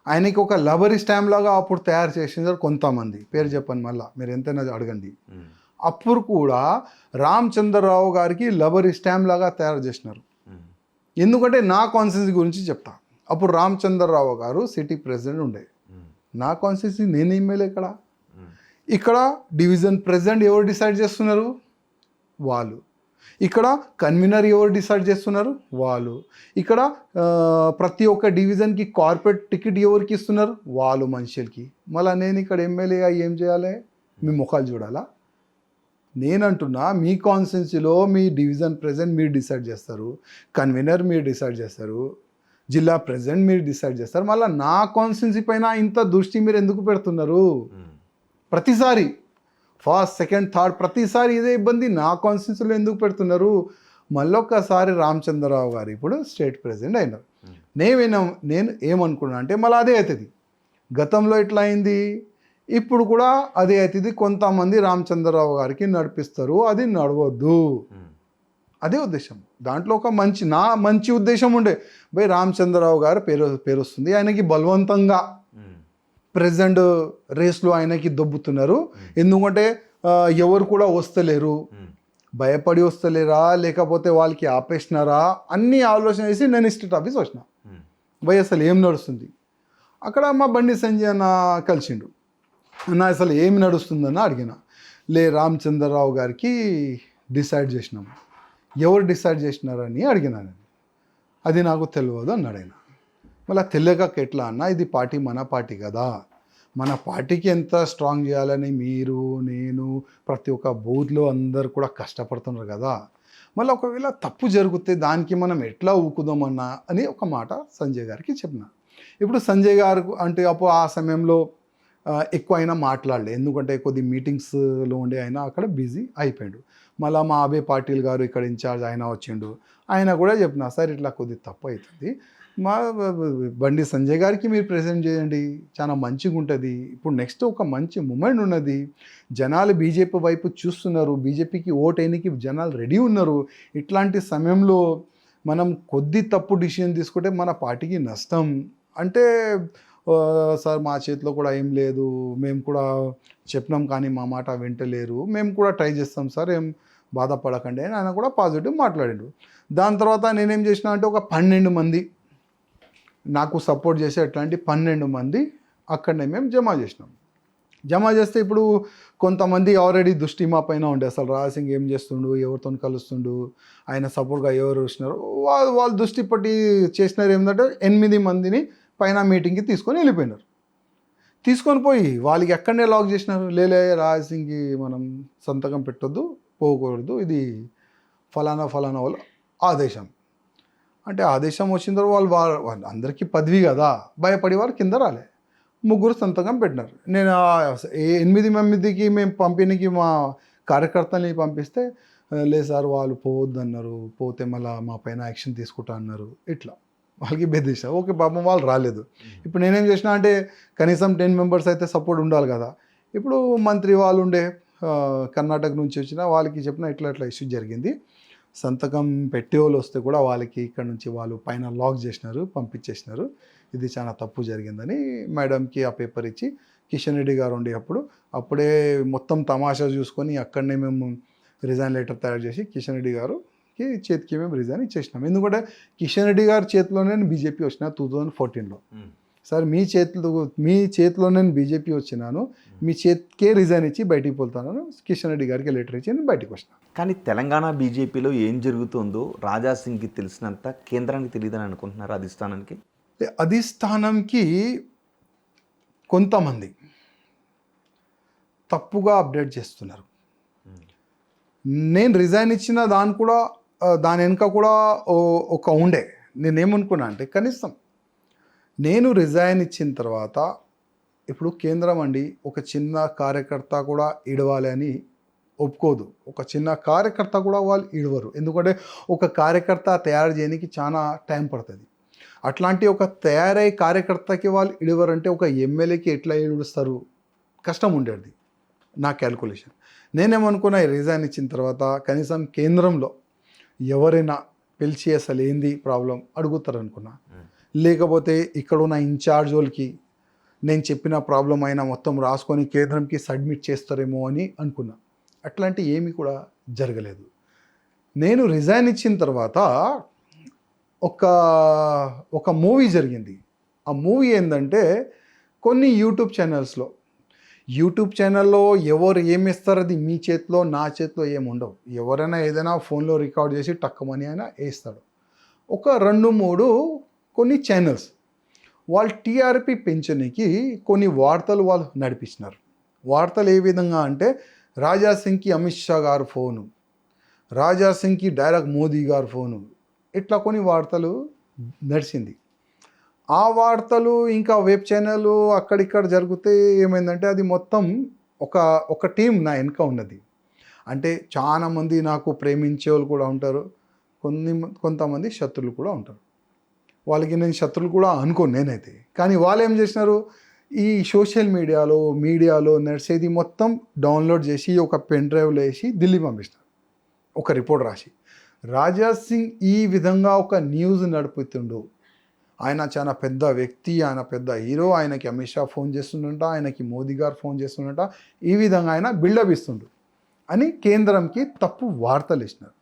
ఆయనకి ఒక లబరీ స్టాంప్ లాగా అప్పుడు తయారు చేసినారు కొంతమంది, పేరు చెప్పండి మళ్ళీ మీరు ఎంతైనా అడగండి. అప్పుడు కూడా రామచంద్రరావు గారికి లబరీ స్టాంప్ లాగా తయారు చేసినారు. ఎందుకంటే నా కాన్స్టిట్యున్సీ గురించి చెప్తా. అప్పుడు రామచంద్రరావు గారు సిటీ ప్రెసిడెంట్ ఉండే, నా కాన్స్టిట్యున్సీ నేను ఎమ్మెల్యే. ఇక్కడ డివిజన్ ప్రెసిడెంట్ ఎవరు డిసైడ్ చేస్తున్నారు? వాళ్ళు. ఇక్కడ కన్వీనర్ ఎవరు డిసైడ్ చేస్తున్నారు? వాళ్ళు. ఇక్కడ ప్రతి ఒక్క డివిజన్కి కార్పొరేట్ టికెట్ ఎవరికి ఇస్తున్నారు? వాళ్ళు మనుషులకి. మళ్ళీ నేను ఇక్కడ ఎమ్మెల్యేగా ఏం చేయాలి? మీ ముఖాలు చూడాలా? నేనంటున్నా మీ కాన్స్టిట్యున్సీలో మీ డివిజన్ ప్రెసిడెంట్ మీరు డిసైడ్ చేస్తారు, కన్వీనర్ మీరు డిసైడ్ చేస్తారు, జిల్లా ప్రెసిడెంట్ మీరు డిసైడ్ చేస్తారు. మళ్ళీ నా కాన్స్టిట్యున్సీ పైన ఇంత దృష్టి మీరు ఎందుకు పెడుతున్నారు? ప్రతిసారి ఫస్ట్ సెకండ్ థర్డ్ ప్రతిసారి ఇదే ఇబ్బంది. నా కాన్స్టిట్యూన్సీలో ఎందుకు పెడుతున్నారు? మళ్ళొక్కసారి రామచంద్రరావు గారు ఇప్పుడు స్టేట్ ప్రెసిడెంట్ అయినారు. నేను ఏమనుకున్నాను అంటే మళ్ళీ అదే అవుతుంది. గతంలో ఎట్లా అయింది, ఇప్పుడు కూడా అదే అవుతుంది. కొంతమంది రామచంద్రరావు గారికి నడిపిస్తారు, అది నడవద్దు. అదే ఉద్దేశం. దాంట్లో ఒక మంచి ఉద్దేశం ఉండే. భయ్ రామచంద్రరావు గారు పేరు వస్తుంది, ఆయనకి బలవంతంగా ప్రెసిడెంట్ రేస్లో ఆయనకి దొబ్బుతున్నారు. ఎందుకంటే ఎవరు కూడా వస్తలేరు, భయపడి వస్తలేరా లేకపోతే వాళ్ళకి ఆపేసినారా అన్నీ ఆలోచన చేసి నేను స్టేట్ ఆఫీస్ వచ్చిన. భయ్ అసలు ఏం నడుస్తుంది? అక్కడ మా బండి సంజయ్ అన్న కలిసిండు. అన్న అసలు ఏమి నడుస్తుందన్న అడిగిన. రామచంద్రరావు గారికి డిసైడ్ చేసినాము. ఎవరు డిసైడ్ చేసినారని అడిగినాను. అది నాకు తెలియదు అన్నాడు ఆయన. మళ్ళీ తెలియక ఎట్లా అన్న, ఇది పార్టీ మన పార్టీ కదా, మన పార్టీకి ఎంత స్ట్రాంగ్ చేయాలని మీరు నేను ప్రతి ఒక్క బూత్లో అందరు కూడా కష్టపడుతున్నారు కదా, మళ్ళీ ఒకవేళ తప్పు జరిగితే దానికి మనం ఎట్లా ఊకుదామన్నా అని ఒక మాట సంజయ్ గారికి చెప్పిన. ఇప్పుడు సంజయ్ గారు అంటే అప్పుడు ఆ సమయంలో ఎక్కువ అయినా మాట్లాడలే, ఎందుకంటే కొద్ది మీటింగ్స్లో ఉండే ఆయన అక్కడ బిజీ అయిపోయాడు. మళ్ళీ మా అభయ పాటిల్ గారు ఇక్కడ ఇన్ఛార్జ్ ఆయన వచ్చిండు, ఆయన కూడా చెప్పిన సార్ ఇట్లా కొద్ది తప్పు అవుతుంది, మా బండి సంజయ్ గారికి మీరు ప్రెజెంట్ చేయండి, చాలా మంచిగా ఉంటుంది. ఇప్పుడు నెక్స్ట్ ఒక మంచి మూమెంట్ ఉన్నది, జనాలు బీజేపీ వైపు చూస్తున్నారు, బీజేపీకి ఓటేనికి జనాలు రెడీ ఉన్నారు. ఇట్లాంటి సమయంలో మనం కొద్ది తప్పు డిసిషన్ తీసుకుంటే మన పార్టీకి నష్టం అంటే, సార్ మా చేతిలో కూడా ఏం లేదు, మేము కూడా చెప్పినాం కానీ మా మాట వింటలేరు, మేము కూడా ట్రై చేస్తాం సార్, ఏం బాధపడకండి అని ఆయన కూడా పాజిటివ్ మాట్లాడాడు. దాని తర్వాత నేనేం చేసిన అంటే ఒక 12 మంది నాకు సపోర్ట్ చేసే అట్లాంటి 12 మంది అక్కడనే మేము జమ చేసినాం. జమ చేస్తే ఇప్పుడు కొంతమంది ఆల్రెడీ దృష్టి మా పైన ఉండే, అసలు రాజసింగ్ ఏం చేస్తుండు, ఎవరితో కలుస్తుండు, ఆయన సపోర్ట్గా ఎవరు వచ్చినారు, వాళ్ళు దృష్టి పట్టి చేసినారు. ఏంటంటే 8 మందిని పైన మీటింగ్కి తీసుకొని వెళ్ళిపోయినారు. తీసుకొని పోయి వాళ్ళకి ఎక్కడనే లాక్ చేసినారు. రాజసింగ్కి మనం సంతకం పెట్టొద్దు, పోకూడదు, ఇది ఫలానా వాళ్ళ ఆదేశం. అంటే ఆదేశం వచ్చిన తర్వాత వాళ్ళు అందరికీ పదవి కదా, భయపడి వారు కింద రాలే. 3 సంతకం పెట్టినారు. నేను 8 మందికి మేము పంపిణీకి మా కార్యకర్తల్ని పంపిస్తే, లేదు సార్ వాళ్ళు పోవద్దు అన్నారు, పోతే మళ్ళీ మా పైన యాక్షన్ తీసుకుంటా అన్నారు. ఇట్లా వాళ్ళకి బెదిరిస్తా. ఓకే పాపం వాళ్ళు రాలేదు. ఇప్పుడు నేనేం చేసిన అంటే కనీసం 10 మెంబర్స్ అయితే సపోర్ట్ ఉండాలి కదా. ఇప్పుడు మంత్రి వాళ్ళు ఉండే కర్ణాటక నుంచి వచ్చిన వాళ్ళకి చెప్పిన ఇట్లా ఇష్యూ జరిగింది, సంతకం పెట్టే వాళ్ళు వస్తే కూడా వాళ్ళకి ఇక్కడ నుంచి వాళ్ళు పైన లాక్ చేసినారు, పంపించేసినారు, ఇది చాలా తప్పు జరిగిందని మేడంకి ఆ పేపర్ ఇచ్చి కిషన్ రెడ్డి గారు ఉండే అప్పుడే మొత్తం తమాషా చూసుకొని అక్కడనే మేము రిజైన్ లెటర్ తయారు చేసి కిషన్ రెడ్డి గారుకి చేతికి మేము రిజైన్ ఇచ్చేసినాం. ఎందుకంటే కిషన్ రెడ్డి గారి చేతిలోనే బీజేపీ వచ్చిన 2014లో. సార్ మీ చేతిలో నేను బీజేపీ వచ్చినాను, మీ చేతికే రిజైన్ ఇచ్చి బయటికి పోతాను, కిషన్ రెడ్డి గారికి లెటర్ ఇచ్చి నేను బయటకు వచ్చినాను. కానీ తెలంగాణ బీజేపీలో ఏం జరుగుతుందో రాజాసింగ్కి తెలిసినంత కేంద్రానికి తెలియదని అనుకుంటున్నారు అధిష్టానానికి? అధిష్టానంకి కొంతమంది తప్పుగా అప్డేట్ చేస్తున్నారు. నేను రిజైన్ ఇచ్చిన దాని వెనుక కూడా ఒక ఉండే. నేనేమనుకున్నా అంటే కనీసం నేను రిజైన్ ఇచ్చిన తర్వాత ఇప్పుడు కేంద్రం అండి ఒక చిన్న కార్యకర్త కూడా ఇడవాలి అని ఒప్పుకోదు. ఒక చిన్న కార్యకర్త కూడా వాళ్ళు ఇడవరు, ఎందుకంటే ఒక కార్యకర్త తయారు చేయడానికి చాలా టైం పడుతుంది. అట్లాంటి ఒక తయారయ్యే కార్యకర్తకి వాళ్ళు ఇడవరంటే ఒక ఎమ్మెల్యేకి ఎట్లా ఇడుస్తారు, కష్టం ఉండేది నా క్యాల్కులేషన్. నేనేమనుకున్నా రిజైన్ ఇచ్చిన తర్వాత కనీసం కేంద్రంలో ఎవరైనా పిలిచి అసలు ఏంది ప్రాబ్లం అడుగుతారు అనుకున్నా, లేకపోతే ఇక్కడ ఉన్న ఇన్ఛార్జ్ వాళ్ళకి నేను చెప్పిన ప్రాబ్లం అయినా మొత్తం రాసుకొని కేంద్రంకి సబ్మిట్ చేస్తారేమో అని అనుకున్నా. అట్లాంటి ఏమీ కూడా జరగలేదు. నేను రిజైన్ ఇచ్చిన తర్వాత ఒక మూవీ జరిగింది. ఆ మూవీ ఏంటంటే కొన్ని యూట్యూబ్ ఛానల్లో ఎవరు ఏమి ఇస్తారు అది మీ చేతిలో నా చేతిలో ఏమి ఉండవు. ఎవరైనా ఏదైనా ఫోన్లో రికార్డ్ చేసి టక్కమని అయినా వేస్తాడు. ఒక 2-3 కొన్ని ఛానల్స్ వాళ్ళు టీఆర్పీ పెంచడానికి కొన్ని వార్తలు వాళ్ళు నడిపిస్తున్నారు. వార్తలు ఏ విధంగా అంటే రాజాసింగ్కి అమిత్ షా గారు ఫోను, రాజాసింగ్కి డైరెక్ట్ మోదీ గారు ఫోను, ఇట్లా కొన్ని వార్తలు నడిచింది. ఆ వార్తలు ఇంకా వెబ్ ఛానల్ అక్కడిక్కడ జరిగితే ఏమైందంటే అది మొత్తం ఒక ఒక టీం నా వెనుక ఉన్నది. అంటే చాలామంది నాకు ప్రేమించే వాళ్ళు కూడా ఉంటారు, కొంతమంది శత్రువులు కూడా ఉంటారు. వాళ్ళకి నేను శత్రువులు కూడా అనుకోను నేనైతే. కానీ వాళ్ళు ఏం చేసినారు, ఈ సోషల్ మీడియాలో నడిచేది మొత్తం డౌన్లోడ్ చేసి ఒక పెన్ డ్రైవ్లో వేసి ఢిల్లీ పంపిస్తారు, ఒక రిపోర్ట్ రాసి. రాజా సింగ్ ఈ విధంగా ఒక న్యూస్ నడుపుతుండు, ఆయన చాలా పెద్ద వ్యక్తి, ఆయన పెద్ద హీరో, ఆయనకి అమిత్ షా ఫోన్ చేస్తుండంట, ఆయనకి మోదీ గారు ఫోన్ చేస్తుండంట, ఈ విధంగా ఆయన బిల్డప్ ఇస్తుండు అని కేంద్రంకి తప్పు వార్తలు ఇచ్చినారు.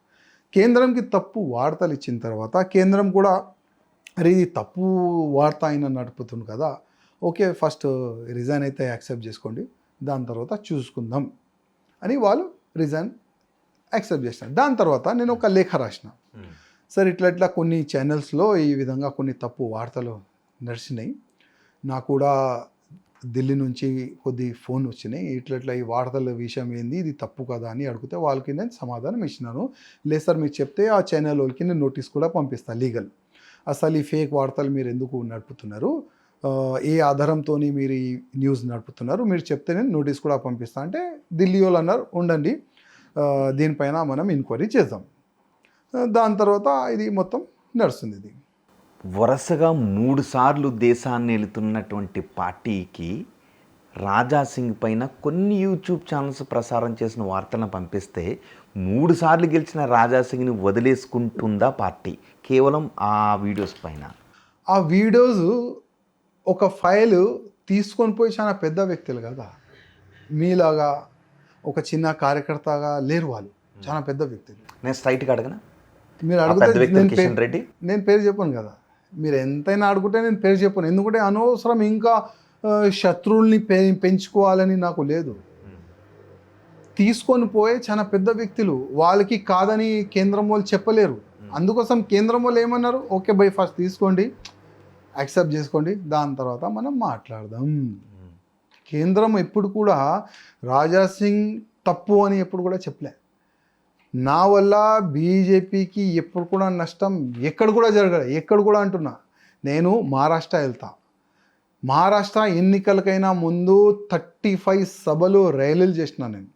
కేంద్రంకి తప్పు వార్తలు ఇచ్చిన తర్వాత కేంద్రం కూడా అరే ఇది తప్పు వార్త ఆయన నడుపుతుంది కదా, ఓకే ఫస్ట్ రిజైన్ అయితే యాక్సెప్ట్ చేసుకోండి, దాని తర్వాత చూసుకుందాం అని వాళ్ళు రిజైన్ యాక్సెప్ట్ చేసినారు. దాని తర్వాత నేను ఒక లేఖ రాసిన, సార్ ఇట్లా కొన్ని ఛానల్స్లో ఈ విధంగా కొన్ని తప్పు వార్తలు నడిచినాయి, నాకు కూడా ఢిల్లీ నుంచి కొద్ది ఫోన్ వచ్చినాయి, ఇట్లా ఈ వార్తల విషయం ఏంది, ఇది తప్పు కదా అని అడిగితే వాళ్ళకి నేను సమాధానం ఇచ్చినాను. లేదు సార్ మీరు చెప్తే ఆ ఛానల్ వాళ్ళకి నేను నోటీస్ కూడా పంపిస్తాను లీగల్, అసలు ఈ ఫేక్ వార్తలు మీరు ఎందుకు నడుపుతున్నారు, ఏ ఆధారంతో మీరు ఈ న్యూస్ నడుపుతున్నారు, మీరు చెప్తే నేను నోటీస్ కూడా పంపిస్తాను అంటే ఢిల్లీ వాళ్ళు అన్నారు ఉండండి దీనిపైన మనం ఎంక్వైరీ చేద్దాం. దాని తర్వాత ఇది మొత్తం నడుస్తుంది. ఇది వరుసగా 3 సార్లు దేశాన్ని వెళుతున్నటువంటి పార్టీకి రాజా సింగ్ పైన కొన్ని యూట్యూబ్ ఛానల్స్ ప్రసారం చేసిన వార్తలను పంపిస్తే 3 సార్లు గెలిచిన రాజా సింగ్ని వదిలేసుకుంటుందా పార్టీ కేవలం ఆ వీడియోస్ పైన? ఆ వీడియోస్ ఒక ఫైల్ తీసుకొని పోయి చాలా పెద్ద వ్యక్తులు కదా, మీలాగా ఒక చిన్న కార్యకర్తగా లేరు, వాళ్ళు చాలా పెద్ద వ్యక్తులు. నేను స్ట్రైట్గా అడగనా, మీరు అడిగితే కిషన్ రెడ్డి నేను పేరు చెప్పాను కదా, మీరు ఎంతైనా అడుగుతే నేను పేరు చెప్పాను, ఎందుకంటే అనవసరం ఇంకా శత్రువుల్ని పెంచుకోవాలని నాకు లేదు. తీసుకొని పోయే చాలా పెద్ద వ్యక్తులు, వాళ్ళకి కాదని కేంద్రం వాళ్ళు చెప్పలేరు. అందుకోసం కేంద్రం వాళ్ళు ఏమన్నారు, ఓకే బై ఫస్ట్ తీసుకోండి, యాక్సెప్ట్ చేసుకోండి, దాని తర్వాత మనం మాట్లాడదాం. కేంద్రం ఎప్పుడు కూడా రాజా సింగ్ తప్పు అని ఎప్పుడు కూడా చెప్పలే. నా వల్ల బీజేపీకి ఎప్పుడు కూడా నష్టం ఎక్కడ కూడా జరగదు, ఎక్కడ కూడా అంటున్నా. నేను మహారాష్ట్ర వెళ్తా, మహారాష్ట్ర ఎన్నికలకైనా ముందు 35 సభలు ర్యాలీలు చేసిన నేను.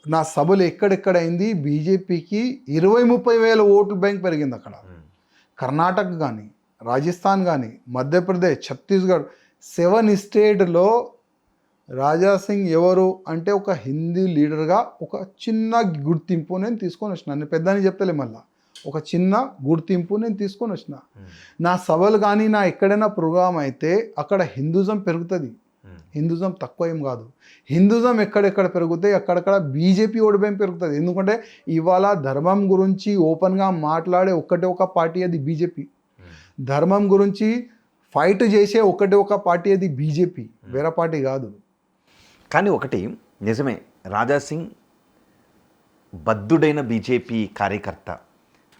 నా సభలు ఎక్కడెక్కడైంది, బీజేపీకి 20-30 వేల ఓట్ల బ్యాంక్ పెరిగింది అక్కడ. కర్ణాటక కానీ, రాజస్థాన్ కానీ, మధ్యప్రదేశ్, ఛత్తీస్గఢ్ 7 స్టేట్లో రాజా సింగ్ ఎవరు అంటే ఒక హిందీ లీడర్గా ఒక చిన్న గుర్తింపు నేను తీసుకొని వచ్చిన. నేను పెద్ద అని చెప్తలే, మళ్ళీ ఒక చిన్న గుర్తింపు నేను తీసుకొని వచ్చిన. నా సభలు కానీ నా ఎక్కడైనా ప్రోగ్రామ్ అయితే అక్కడ హిందూజం పెరుగుతుంది, హిందూజం తక్కువ ఏం కాదు. హిందూజం ఎక్కడెక్కడ పెరుగుతాయి అక్కడక్కడ బీజేపీ ఓడిపోయి పెరుగుతుంది. ఎందుకంటే ఇవాళ ధర్మం గురించి ఓపెన్గా మాట్లాడే ఒక పార్టీ అది బీజేపీ. ధర్మం గురించి ఫైట్ చేసే ఒక పార్టీ అది బీజేపీ, వేరే పార్టీ కాదు. కానీ ఒకటి నిజమే, రాజా సింగ్ బద్ధుడైన బీజేపీ కార్యకర్త,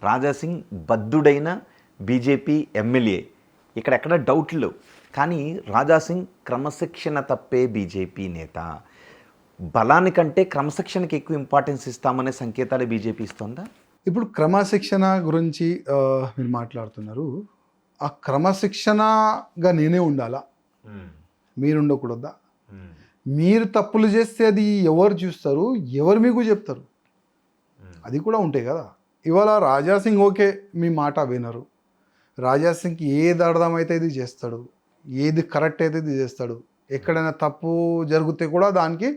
రాజా సింగ్ బద్ధుడైన బీజేపీ ఎమ్మెల్యే, ఇక్కడెక్కడ డౌట్లు. కానీ రాజా సింగ్ క్రమశిక్షణ తప్పే బీజేపీ నేత. బలానికంటే క్రమశిక్షణకి ఎక్కువ ఇంపార్టెన్స్ ఇస్తామనే సంకేతాలు బీజేపీ ఇస్తుందా? ఇప్పుడు క్రమశిక్షణ గురించి మీరు మాట్లాడుతున్నారు. ఆ క్రమశిక్షణగా నేనే ఉండాలా, మీరు ఉండకూడదా? మీరు తప్పులు చేస్తే అది ఎవరు చూస్తారు, ఎవరు మీకు చెప్తారు? అది కూడా ఉంటాయి కదా. ఇవాళ రాజా సింగ్ ఓకే మీ మాట వినరు, రాజా సింగ్కి ఏది అర్థమైతే ఇది చేస్తాడు, ఏది కరెక్ట్ అయితే ఇది చేస్తాడు. ఎక్కడైనా తప్పు జరిగితే కూడా దానికి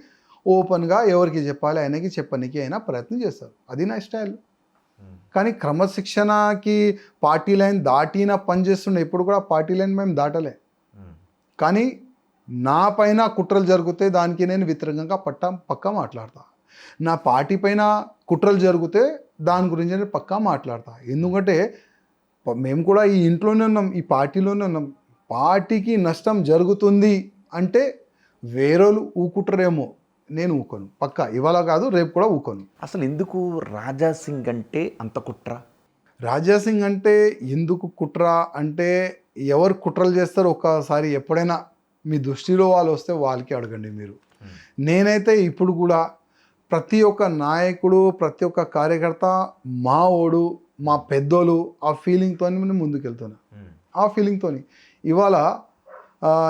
ఓపెన్గా ఎవరికి చెప్పాలి ఆయనకి చెప్పడానికి అయినా ప్రయత్నం చేస్తారు. అది నా స్టైల్. కానీ క్రమశిక్షణకి పార్టీ లైన్ దాటిన పని చేస్తుండే, ఎప్పుడు కూడా పార్టీ లైన్ మేము దాటలే. కానీ నా పైన కుట్రలు జరిగితే దానికి నేను వ్యతిరేకంగా పక్కా మాట్లాడతా. నా పార్టీ పైన కుట్రలు జరిగితే దాని గురించి నేను పక్కా మాట్లాడతా. ఎందుకంటే మేము కూడా ఈ ఇంట్లోనే ఉన్నాం, ఈ పార్టీలోనే ఉన్నాం. పార్టీకి నష్టం జరుగుతుంది అంటే వేరేలు ఊకుంటారేమో, నేను ఊకోను. పక్కా ఇవాళ కాదు రేపు కూడా ఊకోను. అసలు ఎందుకు రాజా సింగ్ అంటే అంత కుట్ర? రాజా సింగ్ అంటే ఎందుకు కుట్ర అంటే, ఎవరు కుట్రలు చేస్తారో ఒకసారి ఎప్పుడైనా మీ దృష్టిలో వాళ్ళు వస్తే వాళ్ళకి అడగండి మీరు. నేనైతే ఇప్పుడు కూడా ప్రతి ఒక్క నాయకుడు, ప్రతి ఒక్క కార్యకర్త మా ఓడు, మా పెద్దోళ్ళు, ఆ ఫీలింగ్తో నేను ముందుకెళ్తున్నా. ఆ ఫీలింగ్తో ఇవాళ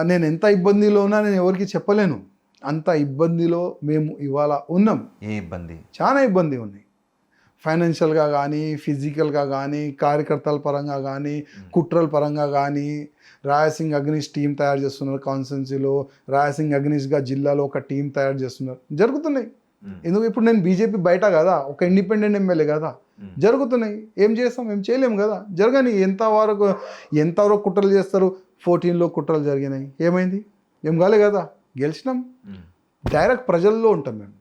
నేను ఎంత ఇబ్బందిలో ఉన్నా నేను ఎవరికి చెప్పలేను. అంత ఇబ్బందిలో మేము ఇవాళ ఉన్నాం. ఏ ఇబ్బంది? చాలా ఇబ్బంది ఉన్నాయి. ఫైనాన్షియల్గా కానీ, ఫిజికల్గా కానీ, కార్యకర్తల పరంగా కానీ, కుట్రల పరంగా కానీ. రాయసింగ్ అగ్నిష్ టీం తయారు చేస్తున్నారు కాన్స్టిట్యున్సీలో. రాయసింగ్ అగ్నిష్గా జిల్లాలో ఒక టీం తయారు చేస్తున్నారు. జరుగుతున్నాయి. ఎందుకు ఇప్పుడు నేను బీజేపీ బయట కదా, ఒక ఇండిపెండెంట్ ఎమ్మెల్యే కదా, జరుగుతున్నాయి. ఏం చేస్తాం? ఏం చేయలేము కదా. జరగని ఎంతవరకు కుట్రలు చేస్తారు. 14లో కుట్రలు జరిగినాయి. ఏమైంది? ఏం కాలే కదా, గెలిచినాం. డైరెక్ట్ ప్రజల్లో ఉంటాం మేము.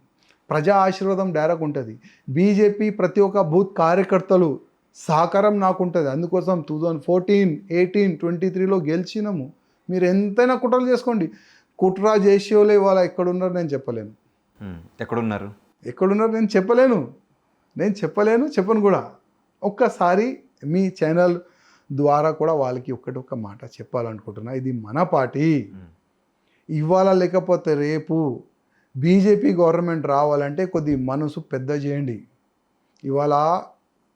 ప్రజా ఆశీర్వాదం డైరెక్ట్ ఉంటుంది. బీజేపీ ప్రతి ఒక్క బూత్ కార్యకర్తలు సహకారం నాకు ఉంటుంది. అందుకోసం 2014, 18, 23లో గెలిచినాము. మీరు ఎంతైనా కుట్రలు చేసుకోండి. కుట్ర చేసేవాళ్ళు ఇవాళ ఎక్కడున్నారు నేను చెప్పలేను. ఎక్కడున్నారు నేను చెప్పలేను, చెప్పను కూడా. ఒక్కసారి మీ ఛానల్ ద్వారా కూడా వాళ్ళకి ఒక్క మాట చెప్పాలనుకుంటున్నా. ఇది మన పార్టీ. ఇవాళ లేకపోతే రేపు బీజేపీ గవర్నమెంట్ రావాలంటే కొద్ది మనసు పెద్ద చేయండి. ఇవాళ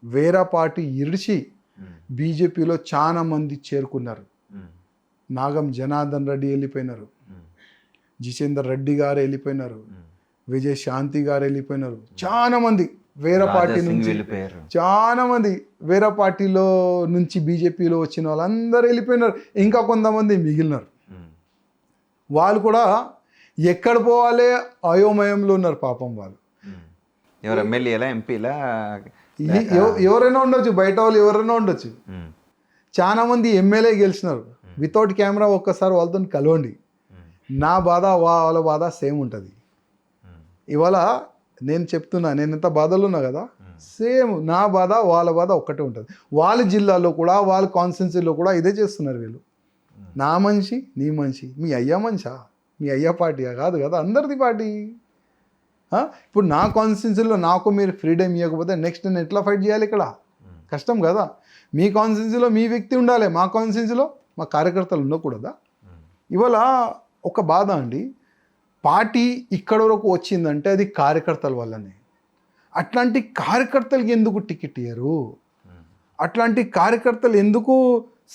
వేరే పార్టీ ఇడిచి బీజేపీలో చాలా మంది చేరుకున్నారు. నాగం జనార్దన్ రెడ్డి వెళ్ళిపోయినారు, జితేందర్ రెడ్డి గారు వెళ్ళిపోయినారు, విజయ్ శాంతి గారు వెళ్ళిపోయినారు. చాలా మంది వేరే పార్టీ నుంచి, చాలా మంది వేరే పార్టీలో నుంచి బీజేపీలో వచ్చిన వాళ్ళందరూ వెళ్ళిపోయినారు. ఇంకా కొంతమంది మిగిలినారు. వాళ్ళు కూడా ఎక్కడ పోవాలే అయోమయంలో ఉన్నారు పాపం. వాళ్ళు ఎవరు ఎమ్మెల్యేలా, ఎంపీలా, ఎవరైనా ఉండొచ్చు, బయట వాళ్ళు ఎవరైనా ఉండొచ్చు. చాలా మంది ఎమ్మెల్యే గెలిచినారు. వితౌట్ కెమెరా ఒక్కసారి వాళ్ళతో కలవండి. నా బాధ వాళ్ళ బాధ సేమ్ ఉంటుంది. ఇవాళ నేను చెప్తున్నా, నేను ఎంత బాధలో ఉన్నా కదా, సేమ్ నా బాధ వాళ్ళ బాధ ఒక్కటే ఉంటుంది. వాళ్ళ జిల్లాలో కూడా, వాళ్ళ కాన్స్టిట్యున్సీలో కూడా ఇదే చేస్తున్నారు వీళ్ళు. నా మనిషి, నీ మనిషి. మీ అయ్యా మనిషా? మీ అయ్యా పార్టీయా? కాదు కదా, అందరిది పార్టీ. ఇప్పుడు నా కాన్స్టిట్యున్సీలో నాకు మీరు ఫ్రీడమ్ ఇవ్వకపోతే నెక్స్ట్ నేను ఎట్లా ఫైట్ చేయాలి? ఇక్కడ కష్టం కదా. మీ కాన్స్టిట్యున్సీలో మీ వ్యక్తి ఉండాలి, మా కాన్స్టిట్యున్సీలో మా కార్యకర్తలు ఉండకూడదా? ఇవాళ ఒక బాధ అండి. పార్టీ ఇక్కడ వరకు వచ్చిందంటే అది కార్యకర్తల వల్లనే. అట్లాంటి కార్యకర్తలకి ఎందుకు టికెట్ ఇయ్యరు? అట్లాంటి కార్యకర్తలు ఎందుకు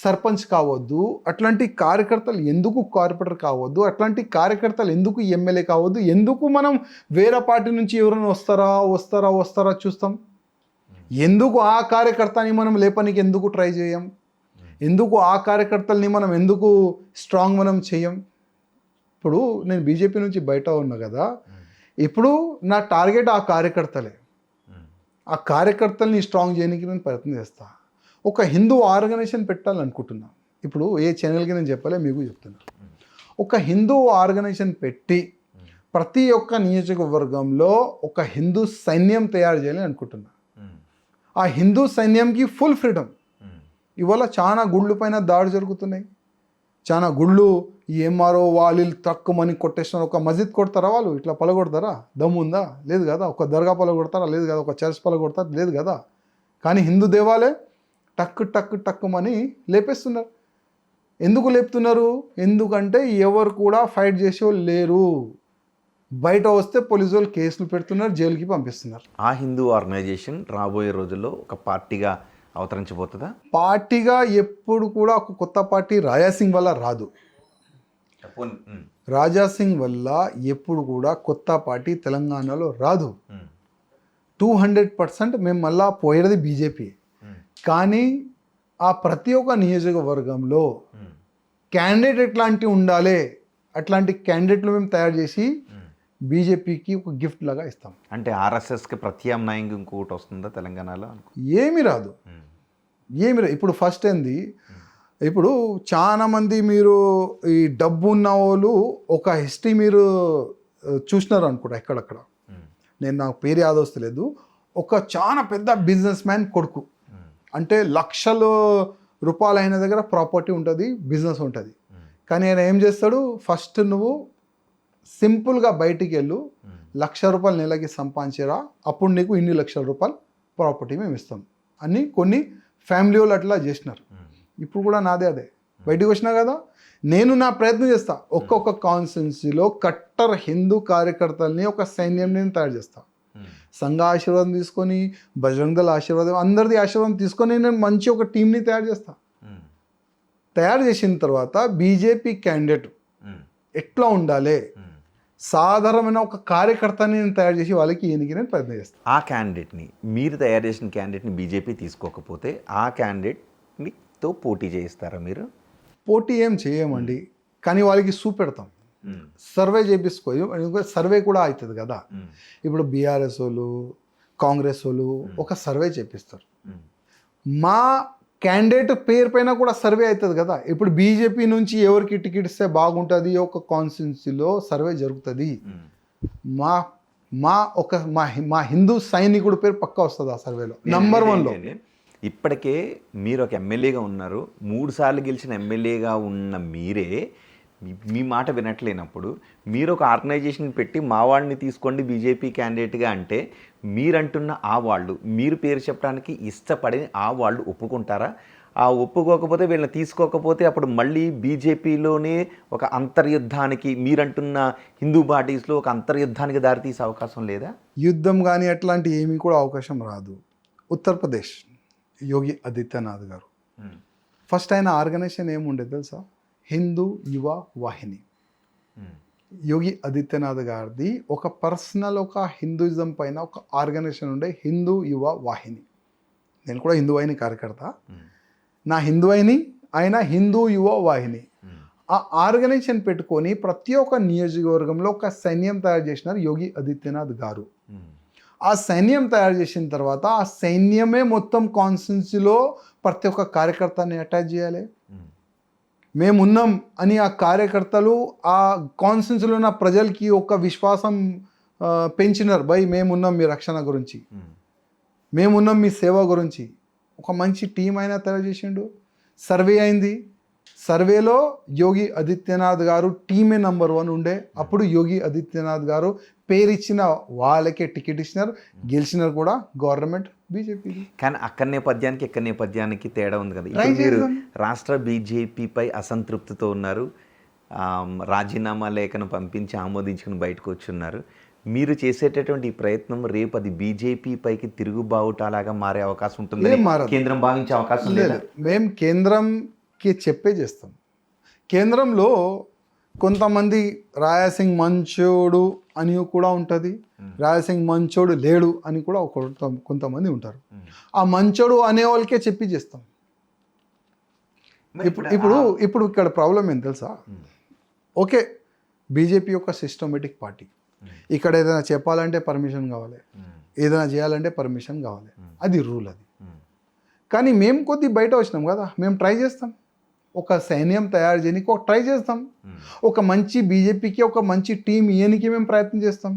సర్పంచ్ కావద్దు? అట్లాంటి కార్యకర్తలు ఎందుకు కార్పొరేటర్ కావద్దు? అట్లాంటి కార్యకర్తలు ఎందుకు ఎమ్మెల్యే కావద్దు? ఎందుకు మనం వేరే పార్టీ నుంచి ఎవరైనా వస్తారా చూస్తాం? ఎందుకు ఆ కార్యకర్తని మనం లేపనికి ఎందుకు ట్రై చేయం? ఎందుకు ఆ కార్యకర్తల్ని మనం ఎందుకు స్ట్రాంగ్ మనం చేయం? ఇప్పుడు నేను బీజేపీ నుంచి బయట ఉన్నా కదా, ఇప్పుడు నా టార్గెట్ ఆ కార్యకర్తలే. ఆ కార్యకర్తల్ని స్ట్రాంగ్ చేయడానికి నేను ప్రయత్నం చేస్తా. ఒక హిందూ ఆర్గనైజేషన్ పెట్టాలనుకుంటున్నా. ఇప్పుడు ఏ ఛానల్కి నేను చెప్పలే, మీకు చెప్తున్నా. ఒక హిందూ ఆర్గనైజేషన్ పెట్టి ప్రతి ఒక్క నియోజకవర్గంలో ఒక హిందూ సైన్యం తయారు చేయాలని అనుకుంటున్నా. ఆ హిందూ సైన్యంకి ఫుల్ ఫ్రీడమ్. ఇవాళ చాలా గుళ్ళు పైన దాడి జరుగుతున్నాయి. చాలా గుళ్ళు ఈ ఎంఆర్ఓ వాళ్ళు తక్కువని కొట్టేస్తున్నారు. ఒక మస్జిద్ కొడతారా? వాళ్ళు ఇట్లా పలగొడతారా? దమ్ము ఉందా? లేదు కదా. ఒక దర్గా పలగొడతారా? లేదు కదా. ఒక చర్చ్ పలగొడతారా? లేదు కదా. కానీ హిందూ దేవాలయం టక్కుమని లేపేస్తున్నారు. ఎందుకు లేపుతున్నారు? ఎందుకంటే ఎవరు కూడా ఫైట్ చేసేవాళ్ళు లేరు. బయట వస్తే పోలీసు వాళ్ళు కేసులు పెడుతున్నారు, జైలుకి పంపిస్తున్నారు. ఆ హిందూ ఆర్గనైజేషన్ రాబోయే రోజుల్లో ఒక పార్టీగా అవతరించబోతుందా? పార్టీగా ఎప్పుడు కూడా ఒక కొత్త పార్టీ రాజాసింగ్ వల్ల రాదు. రాజాసింగ్ వల్ల ఎప్పుడు కూడా కొత్త పార్టీ తెలంగాణలో రాదు. 200% మేము మళ్ళా పోయేది బీజేపీ. కానీ ఆ ప్రతి ఒక్క నియోజకవర్గంలో క్యాండిడేట్ ఎట్లాంటి ఉండాలి, అట్లాంటి క్యాండిడేట్లు మేము తయారు చేసి బీజేపీకి ఒక గిఫ్ట్ లాగా ఇస్తాం. అంటే ఆర్ఎస్ఎస్కి ప్రత్యామ్నాయంగా ఇంకొకటి వస్తుందా తెలంగాణలో? ఏమీ రాదు. ఇప్పుడు ఫస్ట్ ఏంది, ఇప్పుడు చాలామంది మీరు ఈ డబ్బు ఉన్న వాళ్ళు ఒక హిస్టరీ మీరు చూసినారు అనుకుంటా ఎక్కడక్కడ. నాకు పేరు యాదొస్తలేదు. ఒక చాలా పెద్ద బిజినెస్ మ్యాన్ కొడుకు, అంటే లక్షల రూపాయలు అయిన దగ్గర ప్రాపర్టీ ఉంటుంది, బిజినెస్ ఉంటుంది. కానీ ఆయన ఏం చేస్తాడు, ఫస్ట్ నువ్వు సింపుల్గా బయటికి వెళ్ళు, ₹1,00,000 నెలకి సంపాదించరా, అప్పుడు నీకు ఇన్ని లక్షల రూపాయలు ప్రాపర్టీ మేము ఇస్తాం అని కొన్ని ఫ్యామిలీ వాళ్ళు అట్లా చేసినారు. ఇప్పుడు కూడా నాదే అదే. బయటికి వచ్చినా కదా, నేను నా ప్రయత్నం చేస్తా. ఒక్కొక్క కాన్స్టిట్యున్సీలో కట్టర్ హిందూ కార్యకర్తల్ని ఒక సైన్యం నేను తయారు చేస్తా. సంఘ ఆశీర్వాదం తీసుకొని, బజరంగ్ దళ ఆశీర్వాదం, అందరిది ఆశీర్వాదం తీసుకొని నేను మంచి ఒక టీంని తయారు చేస్తా. తయారు చేసిన తర్వాత బీజేపీ క్యాండిడేట్ ఎట్లా ఉండాలి, సాధారణమైన ఒక కార్యకర్తని నేను తయారు చేసి వాళ్ళకి ఈయనకి నేను ప్రయత్నం చేస్తాను. ఆ క్యాండిడేట్ని, మీరు తయారు చేసిన క్యాండిడేట్ని బీజేపీ తీసుకోకపోతే ఆ క్యాండిడేట్తో పోటీ చేయిస్తారా మీరు? పోటీ ఏం చేయమండి, కానీ వాళ్ళకి చూపెడతాం, సర్వే చేపించుకో. సర్వే కూడా అవుతుంది కదా. ఇప్పుడు బీఆర్ఎస్ వాళ్ళు, కాంగ్రెస్ వాళ్ళు ఒక సర్వే చేపిస్తారు, మా క్యాండిడేట్ పేరు పైన కూడా సర్వే అవుతుంది కదా. ఇప్పుడు బీజేపీ నుంచి ఎవరికి టికెట్ ఇస్తే బాగుంటుంది ఒక కాన్స్టిట్యున్సీలో సర్వే జరుగుతుంది. మా మా ఒక మా మా హిందూ సైనికుడు పేరు పక్కా వస్తుంది ఆ సర్వేలో, నంబర్ 1లో. ఇప్పటికే మీరు ఒక ఎమ్మెల్యేగా ఉన్నారు, 3 సార్లు గెలిచిన ఎమ్మెల్యేగా ఉన్న మీరే మీ మాట వినట్లేనప్పుడు మీరు ఒక ఆర్గనైజేషన్ పెట్టి మా వాళ్ళని తీసుకోండి బీజేపీ క్యాండిడేట్గా అంటే మీరంటున్న ఆ వాళ్ళు, మీరు పేరు చెప్పడానికి ఇష్టపడి ఆ వాళ్ళు ఒప్పుకుంటారా? ఆ ఒప్పుకోకపోతే వీళ్ళని తీసుకోకపోతే అప్పుడు మళ్ళీ బీజేపీలోనే ఒక అంతర్యుద్ధానికి, మీరంటున్న హిందూ పార్టీస్లో ఒక అంతర్యుద్ధానికి దారితీసే అవకాశం లేదా? యుద్ధం కానీ అట్లాంటి ఏమీ కూడా అవకాశం రాదు. ఉత్తరప్రదేశ్ యోగి ఆదిత్యనాథ్ గారు ఫస్ట్ ఆయన ఆర్గనైజేషన్ ఏముండేది తెలుసా? హిందూ యువ వాహిని. యోగి ఆదిత్యనాథ్ గారిది ఒక పర్సనల్ ఒక హిందూయిజం పైన ఒక ఆర్గనైజేషన్ ఉండే, హిందూ యువ వాహిని. నేను కూడా హిందూ వాహిని కార్యకర్త. నా హిందూ వాహిని, ఆయన హిందూ యువ వాహిని. ఆ ఆర్గనైజేషన్ పెట్టుకొని ప్రతి ఒక్క నియోజకవర్గంలో ఒక సైన్యం తయారు చేసినారు యోగి ఆదిత్యనాథ్ గారు. ఆ సైన్యం తయారు చేసిన తర్వాత ఆ సైన్యమే మొత్తం కాన్స్టిట్యున్సీలో ప్రతి ఒక్క కార్యకర్తని అటాచ్ చేయాలి. మేమున్నాం అని ఆ కార్యకర్తలు ఆ కాన్స్టిట్యున్సీలో ఉన్న ప్రజలకి ఒక విశ్వాసం పెంచినారు. భయ్ మేమున్నాం మీ రక్షణ గురించి, మేమున్నాం మీ సేవ గురించి. ఒక మంచి టీం అయినా తయారు చేసిండు. సర్వే అయింది, సర్వేలో యోగి ఆదిత్యనాథ్ గారు టీమే నంబర్ 1 ఉండే. అప్పుడు యోగి ఆదిత్యనాథ్ గారు పేరు ఇచ్చిన వాళ్ళకే టికెట్ ఇచ్చినారు, గెలిచినారు కూడా గవర్నమెంట్ బీజేపీ. కానీ అక్కడి నేపథ్యానికి ఇక్కడ నేపథ్యానికి తేడా ఉంది కదా. ఇప్పుడు మీరు రాష్ట్ర బీజేపీపై అసంతృప్తితో ఉన్నారు, రాజీనామా లేఖను పంపించి ఆమోదించుకుని బయటకు వచ్చున్నారు. మీరు చేసేటటువంటి ఈ ప్రయత్నం రేపు అది బీజేపీ పైకి తిరుగుబావుటాలాగా మారే అవకాశం ఉంటుంది, కేంద్రం భావించే అవకాశం లేదు. మేము కేంద్రంకి చెప్పే చేస్తాం. కేంద్రంలో కొంతమంది రాయసింగ్ మంచోడు అని కూడా ఉంటుంది, రాయసింగ్ మంచోడు లేడు అని కూడా కొంతమంది ఉంటారు. ఆ మంచోడు అనే వాళ్ళకే చెప్పి చేస్తాం. ఇప్పుడు ఇక్కడ ప్రాబ్లం ఏం తెలుసా? ఓకే, బీజేపీ ఒక సిస్టమేటిక్ పార్టీ. ఇక్కడ ఏదైనా చెప్పాలంటే పర్మిషన్ కావాలి, ఏదైనా చేయాలంటే పర్మిషన్ కావాలి, అది రూల్ అది. కానీ మేము కొద్ది బయట వచ్చినాం కదా, మేము ట్రై చేస్తాం. ఒక సైన్యం తయారు చేయడానికి ఒక ట్రై చేస్తాం. ఒక మంచి బీజేపీకి ఒక మంచి టీం ఇయనికి మేము ప్రయత్నం చేస్తాం.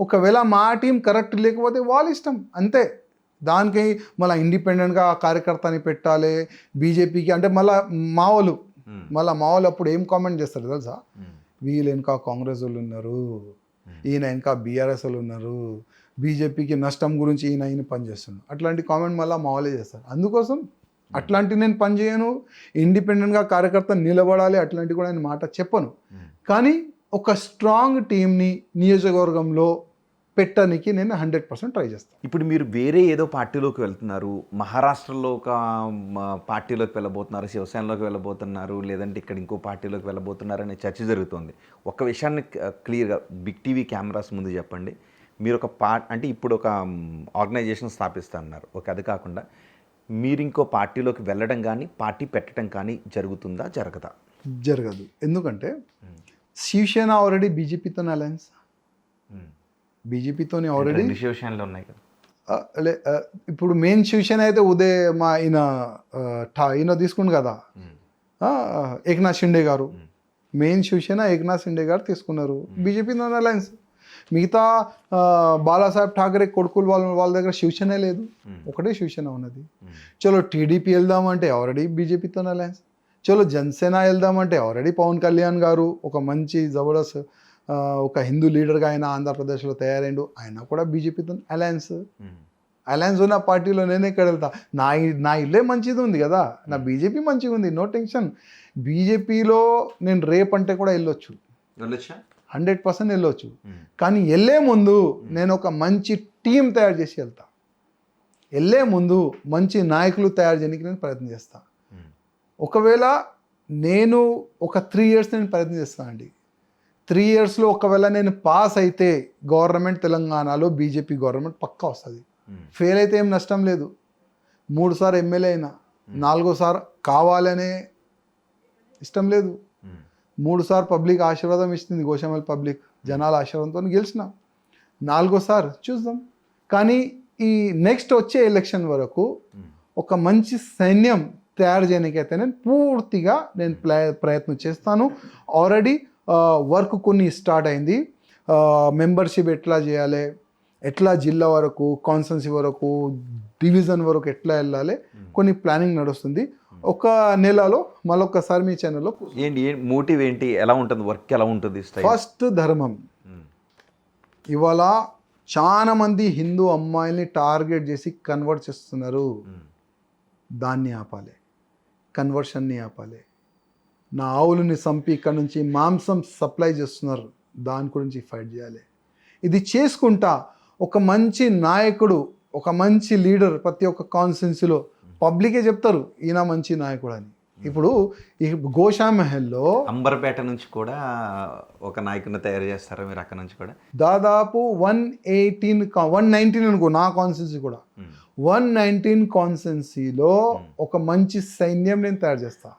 ఒకవేళ మా టీం కరెక్ట్ లేకపోతే వాళ్ళ ఇష్టం అంతే. దానికి మళ్ళీ ఇండిపెండెంట్గా కార్యకర్తని పెట్టాలి బీజేపీకి అంటే మళ్ళీ మా వాళ్ళు అప్పుడు ఏం కామెంట్ చేస్తారు తెలుసా? వీళ్ళు వెనక కాంగ్రెస్ వాళ్ళు ఉన్నారు, ఈయన వెనక బీఆర్ఎస్ వాళ్ళు ఉన్నారు, బీజేపీకి నష్టం గురించి ఈయన పనిచేస్తున్నాడు. అట్లాంటి కామెంట్ మళ్ళీ మా వాళ్ళే చేస్తారు. అందుకోసం అట్లాంటి నేను పని చేయను. ఇండిపెండెంట్గా కార్యకర్త నిలబడాలి అట్లాంటి కూడా నేను మాట చెప్పను. కానీ ఒక స్ట్రాంగ్ టీంని నియోజకవర్గంలో పెట్టడానికి నేను 100% ట్రై చేస్తాను. ఇప్పుడు మీరు వేరే ఏదో పార్టీలోకి వెళ్తున్నారు, మహారాష్ట్రలో ఒక పార్టీలోకి వెళ్ళబోతున్నారు, శివసేనలోకి వెళ్ళబోతున్నారు, లేదంటే ఇక్కడ ఇంకో పార్టీలోకి వెళ్ళబోతున్నారు అనే చర్చ జరుగుతుంది. ఒక విషయాన్ని క్లియర్గా బిగ్ టీవీ కెమెరాస్ ముందు చెప్పండి. మీరు ఒక అంటే ఇప్పుడు ఒక ఆర్గనైజేషన్ స్థాపిస్తున్నారు, ఓకే, అది కాకుండా మీరు ఇంకో పార్టీలోకి వెళ్ళడం కానీ పార్టీ పెట్టడం కానీ జరుగుతుందా, జరగదా? జరగదు. ఎందుకంటే శివసేన ఆల్రెడీ బీజేపీతో అలయన్స్, బీజేపీతోనే ఆల్రెడీ శివసేనలో ఉన్నాయి కదా. ఇప్పుడు మెయిన్ శివసేన అయితే ఉదయ్ మా ఈయన తీసుకుండు కదా, ఏక్నాథ్ షిండే గారు. మెయిన్ శివసేన ఏక్నాథ్ షిండే గారు తీసుకున్నారు, బీజేపీతో అలయన్స్. మిగతా బాలాసాహెబ్ ఠాకరే కొడుకులు వాళ్ళ దగ్గర శివసేన లేదు, ఒకటే శివసేన ఉన్నది. చలో టీడీపీ వెళ్దామంటే ఆల్రెడీ బీజేపీతో అలయన్స్. చలో జనసేన వెళ్దామంటే ఆల్రెడీ పవన్ కళ్యాణ్ గారు ఒక మంచి జబర్దస్త్ ఒక హిందూ లీడర్గా ఆయన ఆంధ్రప్రదేశ్లో తయారైండు, ఆయన కూడా బీజేపీతో అలయన్స్. అలయన్స్ ఉన్న పార్టీలో నేను ఎక్కడ వెళ్తా? నా ఇల్లే మంచిది ఉంది కదా, నా బీజేపీ మంచిగా ఉంది, నో టెన్షన్. బీజేపీలో నేను రేపంటే కూడా వెళ్ళొచ్చు, 100% వెళ్ళొచ్చు. కానీ వెళ్ళే ముందు నేను ఒక మంచి టీం తయారు చేసి వెళ్తా. వెళ్ళే ముందు మంచి నాయకులు తయారు చేయడానికి నేను ప్రయత్నం చేస్తాను. ఒకవేళ నేను ఒక 3 years నేను ప్రయత్నం చేస్తానండి. 3 yearsలో ఒకవేళ నేను పాస్ అయితే గవర్నమెంట్ తెలంగాణలో బీజేపీ గవర్నమెంట్ పక్కా వస్తుంది. ఫెయిల్ అయితే ఏం నష్టం లేదు. 3 సార్లు ఎమ్మెల్యే అయినా 4సారి కావాలనే ఇష్టం లేదు. 3 సార్లు పబ్లిక్ ఆశీర్వాదం ఇస్తుంది, గోషామల్ పబ్లిక్ జనాల ఆశీర్వాదంతో గెలిచిన. 4సారి చూద్దాం. కానీ ఈ నెక్స్ట్ వచ్చే ఎలక్షన్ వరకు ఒక మంచి సైన్యం తయారు చేయడానికి అయితే నేను పూర్తిగా ప్రయత్నం చేస్తాను. ఆల్రెడీ వర్క్ కొన్ని స్టార్ట్ అయింది. మెంబర్షిప్ ఎట్లా చేయాలి, ఎట్లా జిల్లా వరకు, కాన్స్టిట్యున్సీ వరకు, డివిజన్ వరకు ఎట్లా వెళ్ళాలి, కొన్ని ప్లానింగ్ నడుస్తుంది. ఒక నెలలో మళ్ళొక్కసారి మీ ఛానల్లో ఏంటి మోటివ్ ఏంటి, ఎలా ఉంటుంది వర్క్, ఎలా ఉంటుంది? ఫస్ట్ ధర్మం. ఇవాళ చాలా మంది హిందూ అమ్మాయిల్ని టార్గెట్ చేసి కన్వర్ట్ చేస్తున్నారు. దాన్ని ఆపాలి, కన్వర్షన్ని ఆపాలి. నా ఆవులని చంపి ఇక్కడ నుంచి మాంసం సప్లై చేస్తున్నారు, దాని గురించి ఫైట్ చేయాలి. ఇది చేసుకుంటా ఒక మంచి నాయకుడు, ఒక మంచి లీడర్ ప్రతి ఒక్క కాన్స్టిట్యున్సీలో పబ్లికే చెప్తారు ఈయన మంచి నాయకుడు అని. ఇప్పుడు ఈ గోషామహల్లో అంబర్పేట నుంచి కూడా ఒక నాయకుడిని తయారు చేస్తారు మీరు, అక్కడ నుంచి కూడా దాదాపు 119 అనుకో నా కాన్స్టిట్యున్సీ కూడా. 119 కాన్స్టిట్యున్సీలో ఒక మంచి సైన్యం నేను తయారు చేస్తా.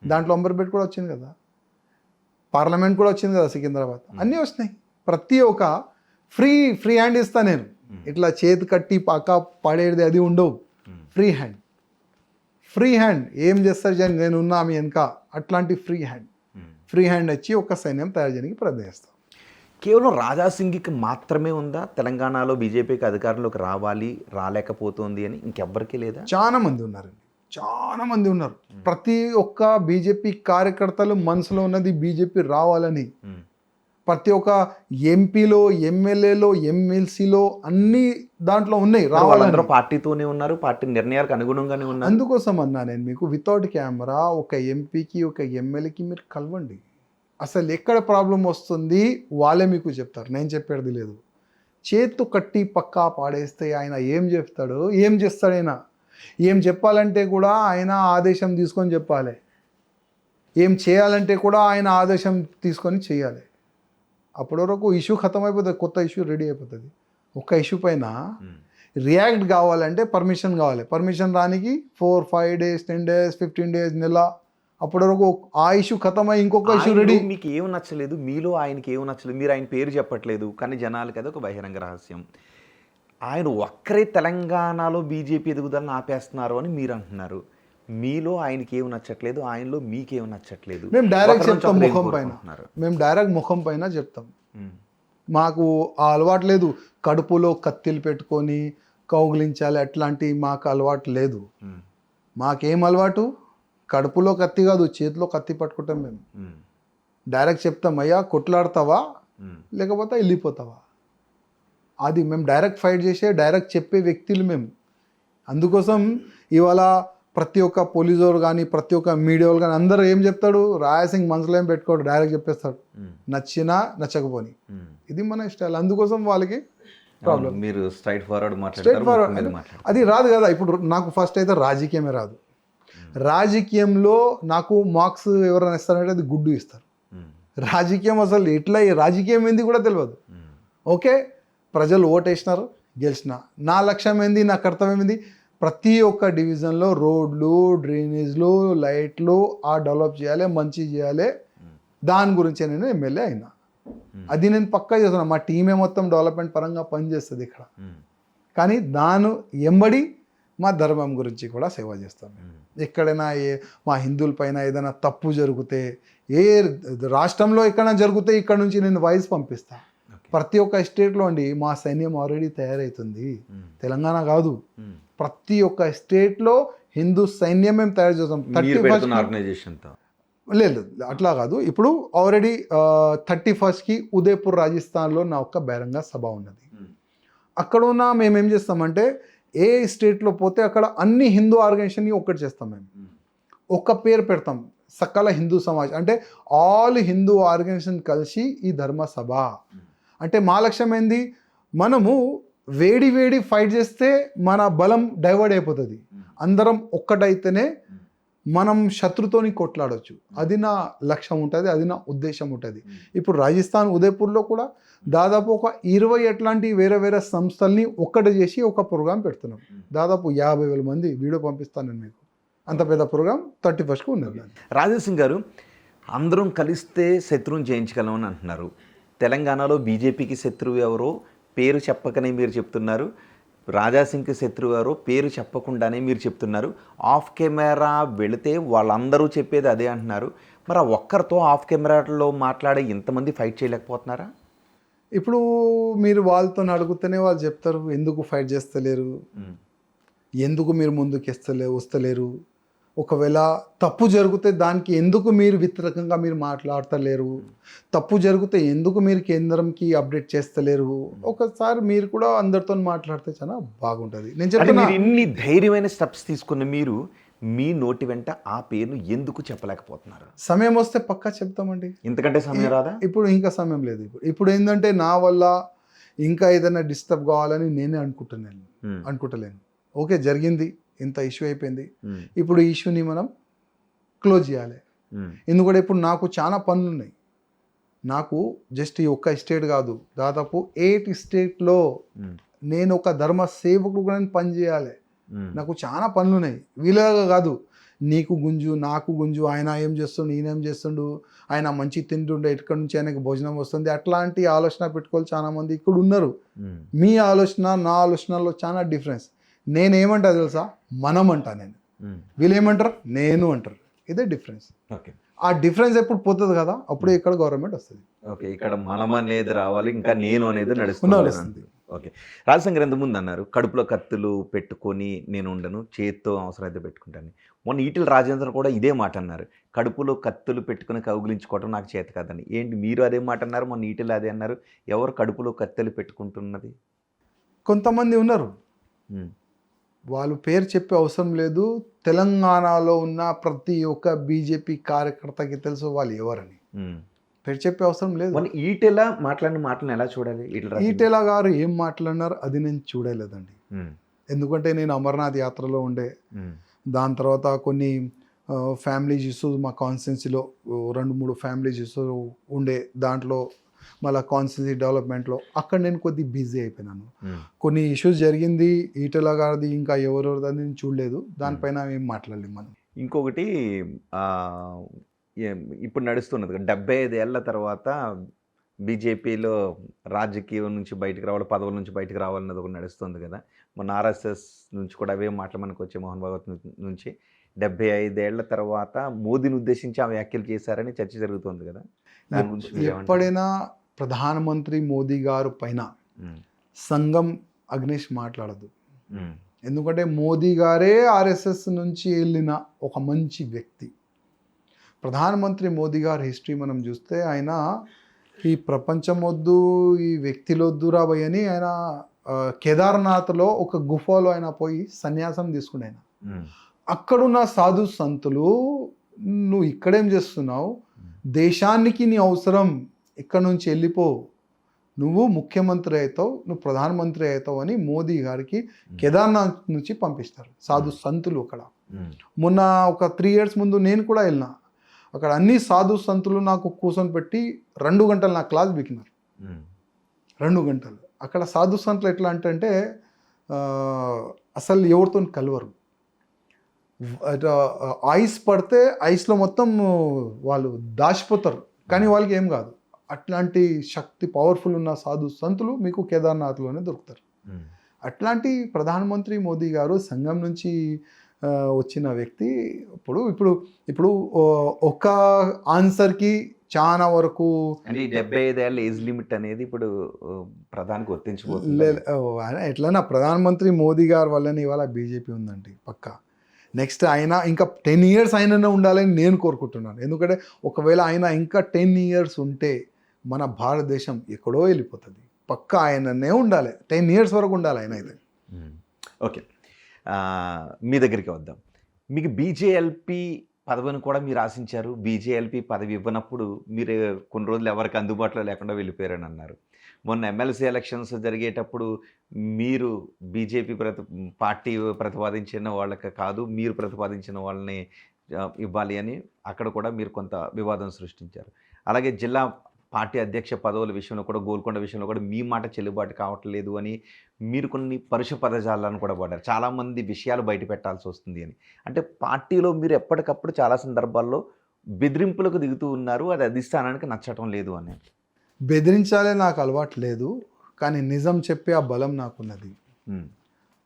దాంట్లో అంబర్పేట కూడా వచ్చింది కదా, పార్లమెంట్ కూడా వచ్చింది కదా, సికింద్రాబాద్, అన్నీ వచ్చినాయి. ప్రతి ఒక్క ఫ్రీ హ్యాండ్ ఇస్తా నేను. ఇట్లా చేతి కట్టి పక్క పడేది అది ఉండవు. ఫ్రీ హ్యాండ్ ఏం చేస్తారు జన్, నేను ఉన్నా మీ వెనక, అట్లాంటి ఫ్రీ హ్యాండ్ వచ్చి ఒక సైన్యం తయారు చేయడానికి ప్రయత్నిస్తాం. కేవలం రాజాసింగికి మాత్రమే ఉందా తెలంగాణలో బీజేపీకి అధికారంలోకి రావాలి, రాలేకపోతుంది అని? ఇంకెవ్వరికీ లేదా? చాలా మంది ఉన్నారండి, చాలా మంది ఉన్నారు. ప్రతి ఒక్క బీజేపీ కార్యకర్తలు మనసులో ఉన్నది బీజేపీ రావాలని. ప్రతి ఒక్క ఎంపీలో, ఎమ్మెల్యేలో, ఎమ్మెల్సీలో అన్ని దాంట్లో ఉన్నాయి రావాలందరూ. పార్టీతోనే ఉన్నారు, పార్టీ నిర్ణయాలకు అనుగుణంగానే ఉన్నారు. అందుకోసం అన్నా నేను మీకు, వితౌట్ కెమెరా ఒక ఎంపీకి, ఒక ఎమ్మెల్యేకి మీరు కలవండి. అసలు ఎక్కడ ప్రాబ్లం వస్తుంది వాళ్ళే మీకు చెప్తారు, నేను చెప్పేది లేదు. చేతు కట్టి పక్కా పాడేస్తే ఆయన ఏం చెప్తాడు, ఏం చేస్తాడు? ఆయన ఏం చెప్పాలంటే కూడా ఆయన ఆదేశం తీసుకొని చెప్పాలి, ఏం చేయాలంటే కూడా ఆయన ఆదేశం తీసుకొని చేయాలి. అప్పటి వరకు ఇష్యూ ఖతం అయిపోతుంది, కొత్త ఇష్యూ రెడీ అయిపోతుంది. ఒక్క ఇష్యూ పైన రియాక్ట్ కావాలంటే పర్మిషన్ కావాలి. పర్మిషన్ రానికి 4, 5 days, 10 days, 15 days, నెల. అప్పటి వరకు ఆ ఇష్యూ ఖతం అయ్యి ఇంకొక ఇష్యూ రెడీ. మీకు ఏం నచ్చలేదు, మీలో ఆయనకి ఏం నచ్చలేదు, మీరు ఆయన పేరు చెప్పట్లేదు, కానీ జనాలకి అది ఒక బహిరంగ రహస్యం. ఆయన ఒక్కరే తెలంగాణలో బీజేపీ ఎదుగుదలను ఆపేస్తున్నారు అని మీరు అంటున్నారు. మీలో ఆయనకి ఏమి నచ్చట్లేదు, ఆయనలో మీకేమి నచ్చట్లేదు. మేము డైరెక్ట్ చెప్తాం, ముఖం పైన చెప్తాం. మాకు ఆ అలవాటు లేదు, కడుపులో కత్తిలు పెట్టుకొని కౌగిలించాలి అట్లాంటి మాకు అలవాటు లేదు. మాకేం అలవాటు? కడుపులో కత్తి కాదు, చేతిలో కత్తి పట్టుకుంటాం. మేము డైరెక్ట్ చెప్తాం, అయ్యా కొట్లాడతావా లేకపోతే వెళ్ళిపోతావా. అది మేము డైరెక్ట్ ఫైట్ చేసే, డైరెక్ట్ చెప్పే వ్యక్తులు మేము. అందుకోసం ఇవాళ ప్రతి ఒక్క పోలీసు వాళ్ళు కానీ, ప్రతి ఒక్క మీడియా వాళ్ళు కానీ అందరూ ఏం చెప్తాడు, రాయసింగ్ మనసులో ఏం పెట్టుకోడు, డైరెక్ట్ చెప్పేస్తాడు, నచ్చినా నచ్చకపోని. ఇది మన స్టైల్. అందుకోసం వాళ్ళకి ప్రాబ్లం. మీరు స్ట్రైట్ ఫార్వర్డ్ అది రాదు కదా. ఇప్పుడు నాకు ఫస్ట్ అయితే రాజకీయమే రాదు. రాజకీయంలో నాకు మార్క్స్ ఎవరైనా ఇస్తారంటే అది గుడ్డు ఇస్తారు. రాజకీయం అసలు ఎట్లా, రాజకీయం ఏంది కూడా తెలియదు. ఓకే, ప్రజలు ఓటేసినారు, గెలిచిన. నా లక్ష్యం ఏంది, నా కర్తవ్యం ఏంది, ప్రతి ఒక్క డివిజన్లో రోడ్లు, డ్రైనేజ్లు, లైట్లు డెవలప్ చేయాలి, మంచి చేయాలి. దాని గురించి నేను ఎమ్మెల్యే అయినా. అది నేను పక్కా చేస్తున్నాను. మా టీమే మొత్తం డెవలప్మెంట్ పరంగా పనిచేస్తుంది ఇక్కడ. కానీ దాని ఎంబడి మా ధర్మం గురించి కూడా సేవ చేస్తాం. ఎక్కడైనా మా హిందువుల పైన ఏదైనా తప్పు జరిగితే, ఏ రాష్ట్రంలో ఎక్కడైనా జరిగితే ఇక్కడ నుంచి నేను వాయిస్ పంపిస్తాను. ప్రతి ఒక్క స్టేట్లో అండి మా సైన్యం ఆల్రెడీ తయారవుతుంది. తెలంగాణ కాదు, ప్రతి ఒక్క స్టేట్లో హిందూ సైన్యం మేము తయారు చేస్తాం. 31 లేదు అట్లా కాదు. ఇప్పుడు ఆల్రెడీ 31st ఉదయపూర్ రాజస్థాన్లో నా ఒక్క బహిరంగ సభ ఉన్నది. అక్కడ ఉన్న మేమేం చేస్తామంటే, ఏ స్టేట్లో పోతే అక్కడ అన్ని హిందూ ఆర్గనైజేషన్ని ఒక్కటి చేస్తాం. మేము ఒక్క పేరు పెడతాం, సకల హిందూ సమాజ్, అంటే ఆల్ హిందూ ఆర్గనైజేషన్ కలిసి ఈ ధర్మ సభ. అంటే మా లక్ష్యం ఏంది, మనము వేడి ఫైట్ చేస్తే మన బలం డైవర్ట్ అయిపోతుంది. అందరం ఒక్కటైతేనే మనం శత్రుతోని కొట్లాడొచ్చు. అది నా లక్ష్యం ఉంటుంది, అది నా ఉద్దేశం ఉంటుంది. ఇప్పుడు రాజస్థాన్ ఉదయపూర్లో కూడా దాదాపు ఒక 20 అట్లాంటి వేరే వేరే సంస్థల్ని ఒక్కటి చేసి ఒక ప్రోగ్రాం పెడుతున్నాం. దాదాపు 50,000 మంది వీడియో పంపిస్తాను నేను మీకు. అంత పెద్ద ప్రోగ్రాం 31st ఉన్నది. రాజేసింగ్ గారు, అందరం కలిస్తే శత్రువుని జయించగలం అని అంటున్నారు. తెలంగాణలో బీజేపీకి శత్రువు ఎవరో పేరు చెప్పకనే మీరు చెప్తున్నారు. రాజాసింగ్కి శత్రువు ఎవరో పేరు చెప్పకుండానే మీరు చెప్తున్నారు. ఆఫ్ కెమెరా వెళితే వాళ్ళందరూ చెప్పేది అదే అంటున్నారు. మరి ఆ ఒక్కరితో ఆఫ్ కెమెరాలో మాట్లాడే ఇంతమంది ఫైట్ చేయలేకపోతున్నారా? ఇప్పుడు మీరు వాళ్ళతో అడిగితేనే వాళ్ళు చెప్తారు ఎందుకు ఫైట్ చేస్తలేరు, ఎందుకు మీరు ముందుకు వస్తలేరు. ఒకవేళ తప్పు జరిగితే దానికి ఎందుకు మీరు వ్యతిరేకంగా మీరు మాట్లాడతలేరు, తప్పు జరిగితే ఎందుకు మీరు కేంద్రంకి అప్డేట్ చేస్తలేరు. ఒకసారి మీరు కూడా అందరితో మాట్లాడితే చాలా బాగుంటుంది. నేను చెప్తున్నా, ఇన్ని ధైర్యమైన స్టెప్స్ తీసుకున్న మీరు మీ నోటి వెంట ఆ పేరును ఎందుకు చెప్పలేకపోతున్నారు? సమయం వస్తే పక్కా చెప్తామండి. ఇంతకంటే సమయం రాదా? ఇప్పుడు ఇంకా సమయం లేదు. ఇప్పుడు ఏంటంటే నా వల్ల ఇంకా ఏదైనా డిస్టర్బ్ కావాలని నేనే అనుకుంటలేను. ఓకే, జరిగింది, ఇంత ఇష్యూ అయిపోయింది. ఇప్పుడు ఈ ఇష్యూని మనం క్లోజ్ చేయాలి. ఎందుకంటే ఇప్పుడు నాకు చాలా పనులు ఉన్నాయి. నాకు జస్ట్ ఈ ఒక్క స్టేట్ కాదు, దాదాపు 8 స్టేట్లో నేను ఒక ధర్మ సేవకుడుగా పని చేయాలి. నాకు చాలా పనులు ఉన్నాయి. వీళ్ళగా కాదు, నీకు గుంజు నాకు గుంజు, ఆయన ఏం చేస్తుండు ఈయన ఏం చేస్తుండు, ఆయన మంచి తింటుండే ఎక్కడి నుంచి ఆయనకు భోజనం వస్తుంది, అట్లాంటి ఆలోచన పెట్టుకోవాలి చాలామంది ఇక్కడ ఉన్నారు. మీ ఆలోచన నా ఆలోచనలో చాలా డిఫరెన్స్. నేనేమంటా తెలుసా, మనం అంటా నేను, వీళ్ళు ఏమంటారు నేను అంటారు. ఇదే డిఫరెన్స్. ఓకే, ఆ డిఫరెన్స్ ఎప్పుడు పోతుంది కదా, అప్పుడే ఇక్కడ గవర్నమెంట్ వస్తుంది. ఓకే, ఇక్కడ మనం అనేది రావాలి, ఇంకా నేను అనేది నడుస్తుంది. ఓకే, రాజశేఖర్ ఇంతకుముందు అన్నారు కడుపులో కత్తులు పెట్టుకొని నేను ఉండను, చేత్తో అవసరమైతే పెట్టుకుంటాను. మొన్న ఈటెల రాజేంద్ర కూడా ఇదే మాట అన్నారు, కడుపులో కత్తులు పెట్టుకుని కౌగిలించుకోవడం నాకు చేత కాదని. ఏంటి మీరు అదే మాట అన్నారు, మొన్న ఈటెల అదే అన్నారు. ఎవరు కడుపులో కత్తులు పెట్టుకుంటున్నది? కొంతమంది ఉన్నారు, వాళ్ళు పేరు చెప్పే అవసరం లేదు. తెలంగాణలో ఉన్న ప్రతి ఒక్క బీజేపీ కార్యకర్తకి తెలుసు వాళ్ళు ఎవరని. పేరు చెప్పే అవసరం లేదు. ఈటెల మాట్లాడిన మాటలను ఎలా చూడాలి? ఈటెల గారు ఏం మాట్లాడినారు అది నేను చూడలేదండి. ఎందుకంటే నేను అమర్నాథ్ యాత్రలో ఉండే, దాని తర్వాత కొన్ని ఫ్యామిలీ ఇష్యూస్ మా కాన్స్టిట్యున్సీలో 2-3 ఫ్యామిలీ ఇష్యూస్ ఉండే, దాంట్లో మళ్ళీ కాన్స్టిట్యున్సీ డెవలప్మెంట్లో అక్కడ నేను కొద్దిగా బిజీ అయిపోయినాను. కొన్ని ఇష్యూస్ జరిగింది ఈటెల గారిది, ఇంకా ఎవరెవరిది నేను చూడలేదు, దానిపైన ఏం మాట్లాడలేము మనం. ఇంకొకటి ఇప్పుడు నడుస్తున్నది 75 ఏళ్ల తర్వాత బీజేపీలో రాజకీయం నుంచి బయటకు రావాలి, పదవుల నుంచి బయటకు రావాలన్నది ఒకటి నడుస్తుంది కదా. మొన్న ఆర్ఎస్ఎస్ నుంచి కూడా అవే మాటలు మనకు వచ్చే మోహన్ భగవత్ నుంచి 75 ఏళ్ల తర్వాత మోదీని ఉద్దేశించి ఆ వ్యాఖ్యలు చేశారని చర్చ జరుగుతుంది కదా. ఎప్పుడైనా ప్రధానమంత్రి మోదీ గారు పైన సంఘం అగ్నేష్ మాట్లాడదు. ఎందుకంటే మోదీ గారే ఆర్ఎస్ఎస్ నుంచి వెళ్ళిన ఒక మంచి వ్యక్తి. ప్రధానమంత్రి మోదీ గారి హిస్టరీ మనం చూస్తే ఆయన ఈ ప్రపంచం వద్దు, ఈ వ్యక్తిలో వద్దు రాబోయ్ అని ఆయన కేదార్నాథ్లో ఒక గుఫలో ఆయన పోయి సన్యాసం తీసుకుని ఆయన అక్కడున్న సాధు సంతులు, నువ్వు ఇక్కడేం చేస్తున్నావు, దేశానికి నీ అవసరం, ఇక్కడ నుంచి వెళ్ళిపో, నువ్వు ముఖ్యమంత్రి అవుతావు, నువ్వు ప్రధానమంత్రి అవుతావు అని మోదీ గారికి కేదార్నాథ్ నుంచి పంపిస్తారు సాధు సంతులు. అక్కడ మొన్న ఒక 3 years ముందు నేను కూడా వెళ్ళినా, అక్కడ అన్ని సాధు సంతులు నాకు కూర్చొని పెట్టి 2 గంటలు నా క్లాస్ బికినారు. 2 గంటలు అక్కడ సాధు సంతులు ఎట్లా అంటే అసలు ఎవరితో కలవరు. ఐస్ పడితే ఐస్లో మొత్తం వాళ్ళు దాచిపోతారు, కానీ వాళ్ళకి ఏం కాదు. అట్లాంటి శక్తి పవర్ఫుల్ ఉన్న సాధు సంతులు మీకు కేదార్నాథ్లోనే దొరుకుతారు. అట్లాంటి ప్రధానమంత్రి మోదీ గారు సంఘం నుంచి వచ్చిన వ్యక్తి. ఇప్పుడు ఒక ఆన్సర్కి చాలా వరకు 75 ఏళ్ళ ఏజ్ లిమిట్ అనేది ఇప్పుడు ప్రధానికి వర్తించబోతుంది. ఎట్లన్నా ప్రధానమంత్రి మోదీ గారి వల్లనే ఇవాళ బీజేపీ ఉందండి పక్కా. నెక్స్ట్ ఆయన ఇంకా 10 years ఆయననే ఉండాలని నేను కోరుకుంటున్నాను. ఎందుకంటే ఒకవేళ ఆయన ఇంకా 10 years ఉంటే మన భారతదేశం ఎక్కడో వెళ్ళిపోతుంది. పక్కా ఆయననే ఉండాలి, 10 years వరకు ఉండాలి ఆయన అయితే. ఓకే, మీ దగ్గరికి వద్దాం. మీకు బీజేఎల్పీ పదవిని కూడా మీరు ఆశించారు. బీజేఎల్పీ పదవి ఇవ్వనప్పుడు మీరు కొన్ని రోజులు ఎవరికి అందుబాటులో లేకుండా వెళ్ళిపోయారని అన్నారు. మొన్న ఎమ్మెల్సీ ఎలక్షన్స్ జరిగేటప్పుడు మీరు బీజేపీ పార్టీ ప్రతిపాదించిన వాళ్ళకి కాదు, మీరు ప్రతిపాదించిన వాళ్ళని ఇవ్వాలి అని అక్కడ కూడా మీరు కొంత వివాదం సృష్టించారు. అలాగే జిల్లా పార్టీ అధ్యక్ష పదవుల విషయంలో కూడా గోల్కొండ విషయంలో కూడా మీ మాట చెల్లుబాటు కావట్లేదు అని మీరు కొన్ని పరుష పదజాలాలను కూడా వాడారు. చాలామంది విషయాలు బయట పెట్టాల్సి వస్తుంది అని. అంటే పార్టీలో మీరు ఎప్పటికప్పుడు చాలా సందర్భాల్లో బెదిరింపులకు దిగుతూ ఉన్నారు. అది అధిష్టానానికి నచ్చటం లేదు అని. బెదిరించాలే నాకు అలవాటు లేదు, కానీ నిజం చెప్పే ఆ బలం నాకున్నది. హ్మ్.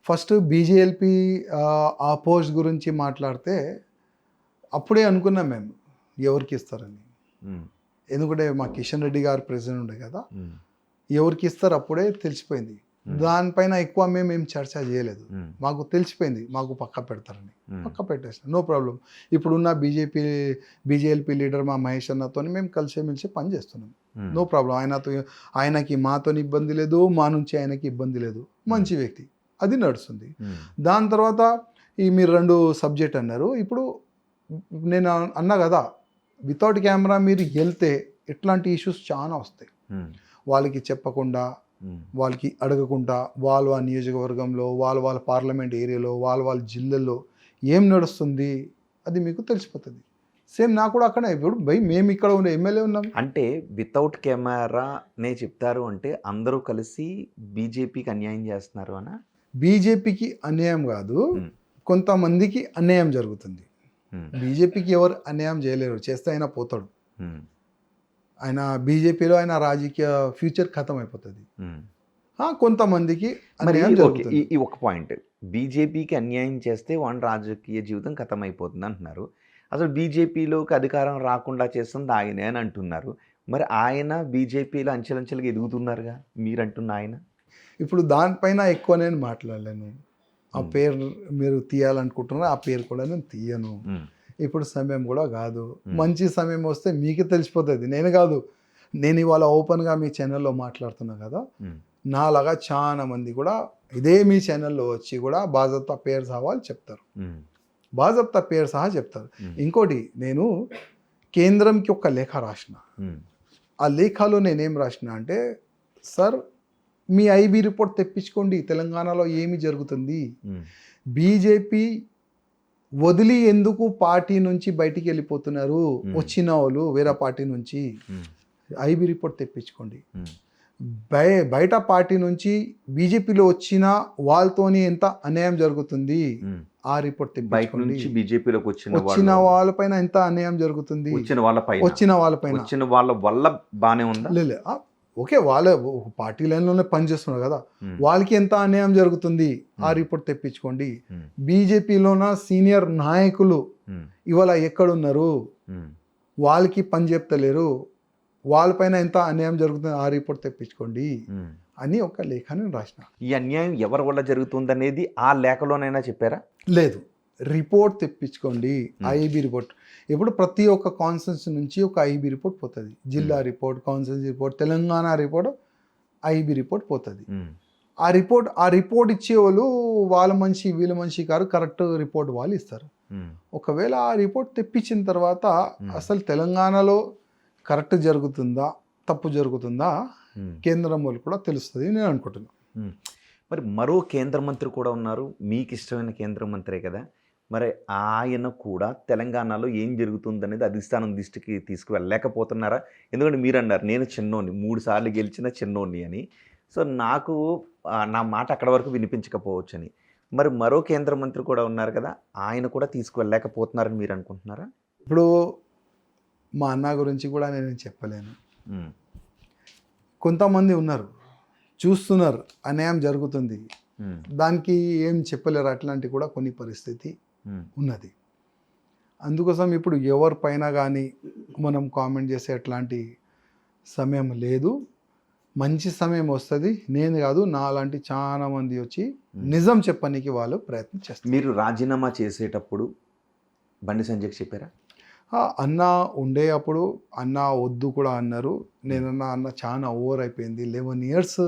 ఫస్ట్ బీజేఎల్పీ ఆ పోస్ట్ గురించి మాట్లాడితే అప్పుడే అనుకున్నాం మేము ఎవరికి ఇస్తారని. హ్మ్. ఎందుకంటే మా కిషన్ రెడ్డి గారు ప్రెసిడెంట్ ఉండే కదా, హ్మ్. ఎవరికి ఇస్తారు అప్పుడే తెలిసిపోయింది. దానిపైన ఎక్కువ మేము చర్చ చేయలేదు. హ్మ్. మాకు తెలిసిపోయింది మాకు పక్క పెడతారని. హ్మ్. పక్క పెట్టేసాం, నో ప్రాబ్లం. ఇప్పుడున్న బీజేఎల్పీ లీడర్ మా మహేష్ అన్నతో మేము కలిసిమెలిసి పని చేస్తున్నాం, హ్మ్. No problem. ఆయనకి మాతో ఇబ్బంది లేదు, మా నుంచి ఆయనకి ఇబ్బంది లేదు. మంచి వ్యక్తి, అది నడుస్తుంది. హ్మ్. దాని తర్వాత మీరు 2 సబ్జెక్ట్ అన్నారు. ఇప్పుడు నేను అన్నా కదా, వితౌట్ కెమెరా మీరు వెళ్తే ఇట్లాంటి ఇష్యూస్ చాలా వస్తాయి. హ్మ్. వాళ్ళకి చెప్పకుండా, హ్మ్. వాళ్ళకి అడగకుండా, వాళ్ళ నియోజకవర్గంలో వాళ్ళ పార్లమెంట్ ఏరియాలో వాళ్ళ జిల్లాలో ఏం నడుస్తుంది అది మీకు తెలిసిపోతుంది. సేమ్ నాకు కూడా అక్కడే. ఇప్పుడు మేము ఇక్కడ ఉండే ఎమ్మెల్యే ఉన్నాం. అంటే వితౌట్ కెమెరానే చెప్తారు అంటే అందరూ కలిసి బీజేపీకి అన్యాయం చేస్తున్నారు అనా? బీజేపీకి అన్యాయం కాదు, హ్మ్. కొంతమందికి అన్యాయం జరుగుతుంది. హ్మ్. బీజేపీకి ఎవరు అన్యాయం చేయలేరు, చేస్తే ఆయన పోతాడు. హ్మ్. ఆయన బీజేపీలో ఆయన రాజకీయ ఫ్యూచర్ ఖతం అయిపోతుంది. హ్మ్. కొంతమందికి మరి అన్యాయం ఓకే. జరుగుతుంది. ఈ ఒక పాయింట్. బీజేపీకి అన్యాయం చేస్తే వాని రాజకీయ జీవితం ఖతమైపోతుంది అంటున్నారు. అసలు బీజేపీలోకి అధికారం రాకుండా చేస్తుంది ఆయనే అని అంటున్నారు. మరి ఆయన బీజేపీలో అంచెలంచెలుగా ఎదుగుతున్నారుగా మీరంటున్న ఆయన. ఇప్పుడు దానిపైన ఎక్కువ నేను మాట్లాడలేను. ఆ పేరు మీరు తీయాలనుకుంటున్నారు, ఆ పేరు కూడా నేను తీయను. హ్మ్. ఇప్పుడు సమయం కూడా కాదు. మంచి సమయం వస్తే మీకే తెలిసిపోతుంది, నేను కాదు. నేను ఇవాళ ఓపెన్గా మీ ఛానల్లో మాట్లాడుతున్నా కదా, హ్మ్. నాలాగా చాలా మంది కూడా ఇదే మీ ఛానల్లో వచ్చి కూడా బాజాబ్తా పేరు సహా చెప్తారు. హ్మ్. బాజాబ్తా పేరు సహా చెప్తారు. హ్మ్. ఇంకోటి, నేను కేంద్రంకి ఒక లేఖ రాసిన. హ్మ్. ఆ లేఖలో నేనేం రాసిన అంటే, సార్ మీ ఐబీ రిపోర్ట్ తెప్పించుకోండి, తెలంగాణలో ఏమి జరుగుతుంది, హ్మ్. బీజేపీ వదిలి ఎందుకు పార్టీ నుంచి బయటికి వెళ్ళిపోతున్నారు వచ్చిన వాళ్ళు వేరే పార్టీ నుంచి, హ్మ్. ఐబీ రిపోర్ట్ తెప్పించుకోండి. హ్మ్. బయట పార్టీ నుంచి బీజేపీలో వచ్చిన వాళ్ళతోని ఎంత అన్యాయం జరుగుతుంది, హ్మ్. ఆ రిపోర్ట్ బయట తెప్పించుకోండి. నుంచి బీజేపీలోకి వచ్చిన వాళ్ళపైన ఎంత అన్యాయం జరుగుతుంది, వచ్చిన వాళ్ళపైన వచ్చిన వాళ్ళపైన వచ్చిన వాళ్ళ వల్ల బానే ఉందా? లే ఓకే, వాళ్ళే పార్టీ లైన్లోనే పనిచేస్తున్నారు కదా, హ్మ్. వాళ్ళకి ఎంత అన్యాయం జరుగుతుంది ఆ రిపోర్ట్ తెప్పించుకోండి. బీజేపీలోన సీనియర్ నాయకులు హ్మ్. ఇవాళ ఎక్కడున్నారు, హ్మ్. వాళ్ళకి పని చెప్తలేరు, వాళ్ళపైన ఎంత అన్యాయం జరుగుతుంది ఆ రిపోర్ట్ తెప్పించుకోండి హ్మ్. అని ఒక లేఖని రాసిన. ఈ అన్యాయం ఎవరి వల్ల జరుగుతుందనేది ఆ లేఖలోనైనా చెప్పారా? లేదు, రిపోర్ట్ తెప్పించుకోండి, ఐబీ రిపోర్ట్. ఇప్పుడు ప్రతి ఒక్క కాన్స్టిట్యూన్సీ నుంచి ఒక ఐబీ రిపోర్ట్ పోతుంది. జిల్లా report, constituency report, Telangana report, IB report పోతుంది. హ్మ్. ఆ రిపోర్ట్ ఇచ్చేవాళ్ళు వాళ్ళ మనిషి వీళ్ళ మనిషి కాదు, కరెక్ట్ రిపోర్ట్ వాళ్ళు ఇస్తారు. హ్మ్. ఒకవేళ ఆ రిపోర్ట్ తెప్పించిన తర్వాత అసలు తెలంగాణలో కరెక్ట్ జరుగుతుందా తప్పు జరుగుతుందా హ్మ్. కేంద్రం వాళ్ళు కూడా తెలుస్తుంది నేను అనుకుంటున్నాను. హ్మ్. మరి మరో కేంద్ర మంత్రి కూడా ఉన్నారు. మీకు ఇష్టమైన కేంద్ర మంత్రే కదా! మరి ఆయన కూడా తెలంగాణలో ఏం జరుగుతుందనేది అధిష్టానం దృష్టికి తీసుకువెళ్ళలేకపోతున్నారా? ఎందుకంటే మీరన్నారు నేను చిన్నోడిని, 3 సార్లు గెలిచిన చిన్నోడిని అని. సో, నాకు నా మాట అక్కడి వరకు వినిపించకపోవచ్చని. మరి మరో కేంద్ర మంత్రి కూడా ఉన్నారు కదా! ఆయన కూడా తీసుకువెళ్ళలేకపోతున్నారని మీరు అనుకుంటున్నారా? ఇప్పుడు మా అన్న గురించి కూడా నేను చెప్పలేను. హ్మ్. కొంతమంది ఉన్నారు, చూస్తున్నారు అన్యాయం జరుగుతుంది, హ్మ్. దానికి ఏం చెప్పలేరు, అట్లాంటి కూడా కొన్ని పరిస్థితి హ్మ్. ఉన్నది. అందుకోసం ఇప్పుడు ఎవరిపైన కానీ మనం కామెంట్ చేసే అట్లాంటి సమయం లేదు. మంచి సమయం వస్తుంది, నేను కాదు నాలాంటి చాలా మంది వచ్చి నిజం చెప్పనీకి వాళ్ళు ప్రయత్నం చేస్తారు. మీరు రాజీనామా చేసేటప్పుడు బండి సంజయ్‌కి చెప్పారా? అన్న ఉండే అప్పుడు అన్న వద్దు కూడా అన్నారు. నేనన్నా అన్న చాలా ఓవర్ అయిపోయింది, 11 ఇయర్స్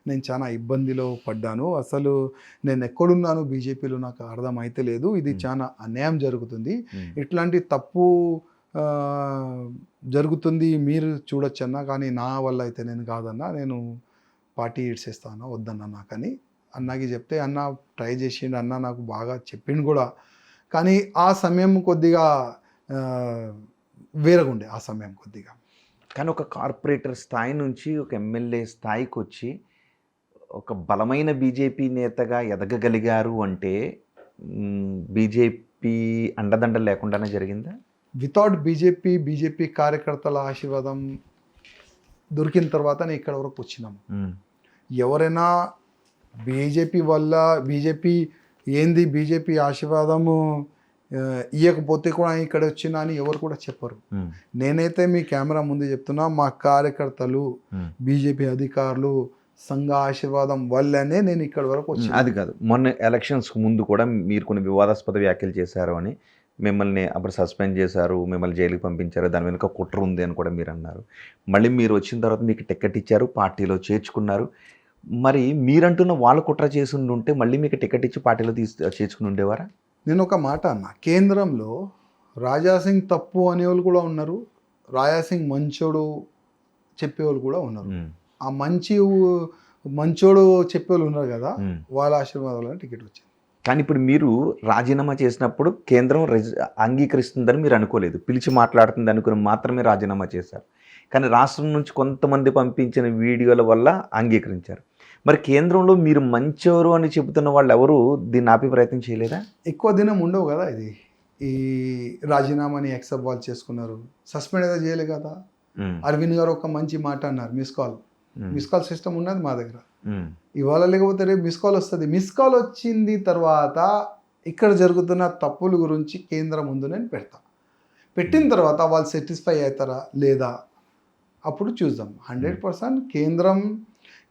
నేను చాలా ఇబ్బందిలో పడ్డాను, అసలు నేను ఎక్కడున్నాను బీజేపీలో నాకు అర్థం అయితే లేదు, ఇది చాలా అన్యాయం జరుగుతుంది, ఇట్లాంటి తప్పు జరుగుతుంది మీరు చూడొచ్చన్నా, కానీ నా వల్ల అయితే నేను కాదన్నా, నేను పార్టీ ఇడ్చేస్తాను వద్దన్నా నాకని అన్నకి చెప్తే, అన్న ట్రై చేసిండు, అన్న నాకు బాగా చెప్పిండు కూడా, కానీ ఆ సమయం కొద్దిగా ఆ, వేరగుండే ఆ సమయం కొద్దిగా. కానీ ఒక కార్పొరేటర్ స్థాయి నుంచి ఒక ఎమ్మెల్యే స్థాయికి వచ్చి ఒక బలమైన బీజేపీ నేతగా ఎదగగలిగారు అంటే బీజేపీ అండదండలు లేకుండానే జరిగిందా? వితౌట్ బీజేపీ కార్యకర్తల ఆశీర్వాదం దొరికిన తర్వాతనే ఇక్కడ వరకు వచ్చినాము. ఎవరైనా బీజేపీ వల్ల బీజేపీ ఆశీర్వాదము ఇవ్వకపోతే కూడా ఇక్కడ వచ్చినా అని ఎవరు కూడా చెప్పరు. నేనైతే మీ కెమెరా ముందు చెప్తున్నా, మా కార్యకర్తలు, బీజేపీ అధికారులు, సంఘ ఆశీర్వాదం వల్లనే నేను ఇక్కడ వరకు వచ్చాను. అది కాదు, మొన్న ఎలక్షన్స్ ముందు కూడా మీరు కొన్ని వివాదాస్పద వ్యాఖ్యలు చేశారు అని మిమ్మల్ని అప్పుడు సస్పెండ్ చేశారు, మిమ్మల్ని జైలుకి పంపించారు, దాని వెనుక కుట్ర ఉంది అని కూడా మీరు అన్నారు. మళ్ళీ మీరు వచ్చిన తర్వాత మీకు టికెట్ ఇచ్చారు, పార్టీలో చేర్చుకున్నారు. మరి మీరంటున్న వాళ్ళు కుట్ర చేసి ఉంటే మళ్ళీ మీకు టికెట్ ఇచ్చి పార్టీలో చేర్చుకుని ఉండేవారా? నేను ఒక మాట అన్నా, కేంద్రంలో రాజాసింగ్ తప్పు అనేవాళ్ళు కూడా ఉన్నారు, రాజాసింగ్ మంచోడు చెప్పేవాళ్ళు కూడా ఉన్నారు. ఆ మంచోడు చెప్పేవాళ్ళు ఉన్నారు కదా, వాళ్ళ ఆశీర్వాదాలను టికెట్ వచ్చింది. కానీ ఇప్పుడు మీరు రాజీనామా చేసినప్పుడు కేంద్రం అంగీకరిస్తుందని మీరు అనుకోలేదు, పిలిచి మాట్లాడుతుంది అనుకుని మాత్రమే రాజీనామా చేశారు. కానీ రాష్ట్రం నుంచి కొంతమంది పంపించిన వీడియోల వల్ల అంగీకరించారు. మరి కేంద్రంలో మీరు మంచోరు అని చెబుతున్న వాళ్ళు ఎవరు దీన్ని ఆపే ప్రయత్నం చేయలేదా? ఎక్కువ దినం ఉండవు కదా, ఇది ఈ రాజీనామాని యాక్సెప్ట్ వాళ్ళు చేసుకున్నారు, సస్పెండ్ అయితే చేయలే కదా. అరవింద్ గారు ఒక మంచి మాట అన్నారు, మిస్ కాల్ సిస్టమ్ ఉన్నది మా దగ్గర. ఇవాళ లేకపోతే రేపు మిస్ కాల్ వస్తుంది. మిస్ కాల్ వచ్చింది తర్వాత ఇక్కడ జరుగుతున్న తప్పుల గురించి కేంద్రం ముందు నేను పెట్టిన తర్వాత వాళ్ళు సాటిస్ఫై అవుతారా లేదా అప్పుడు చూద్దాం. 100%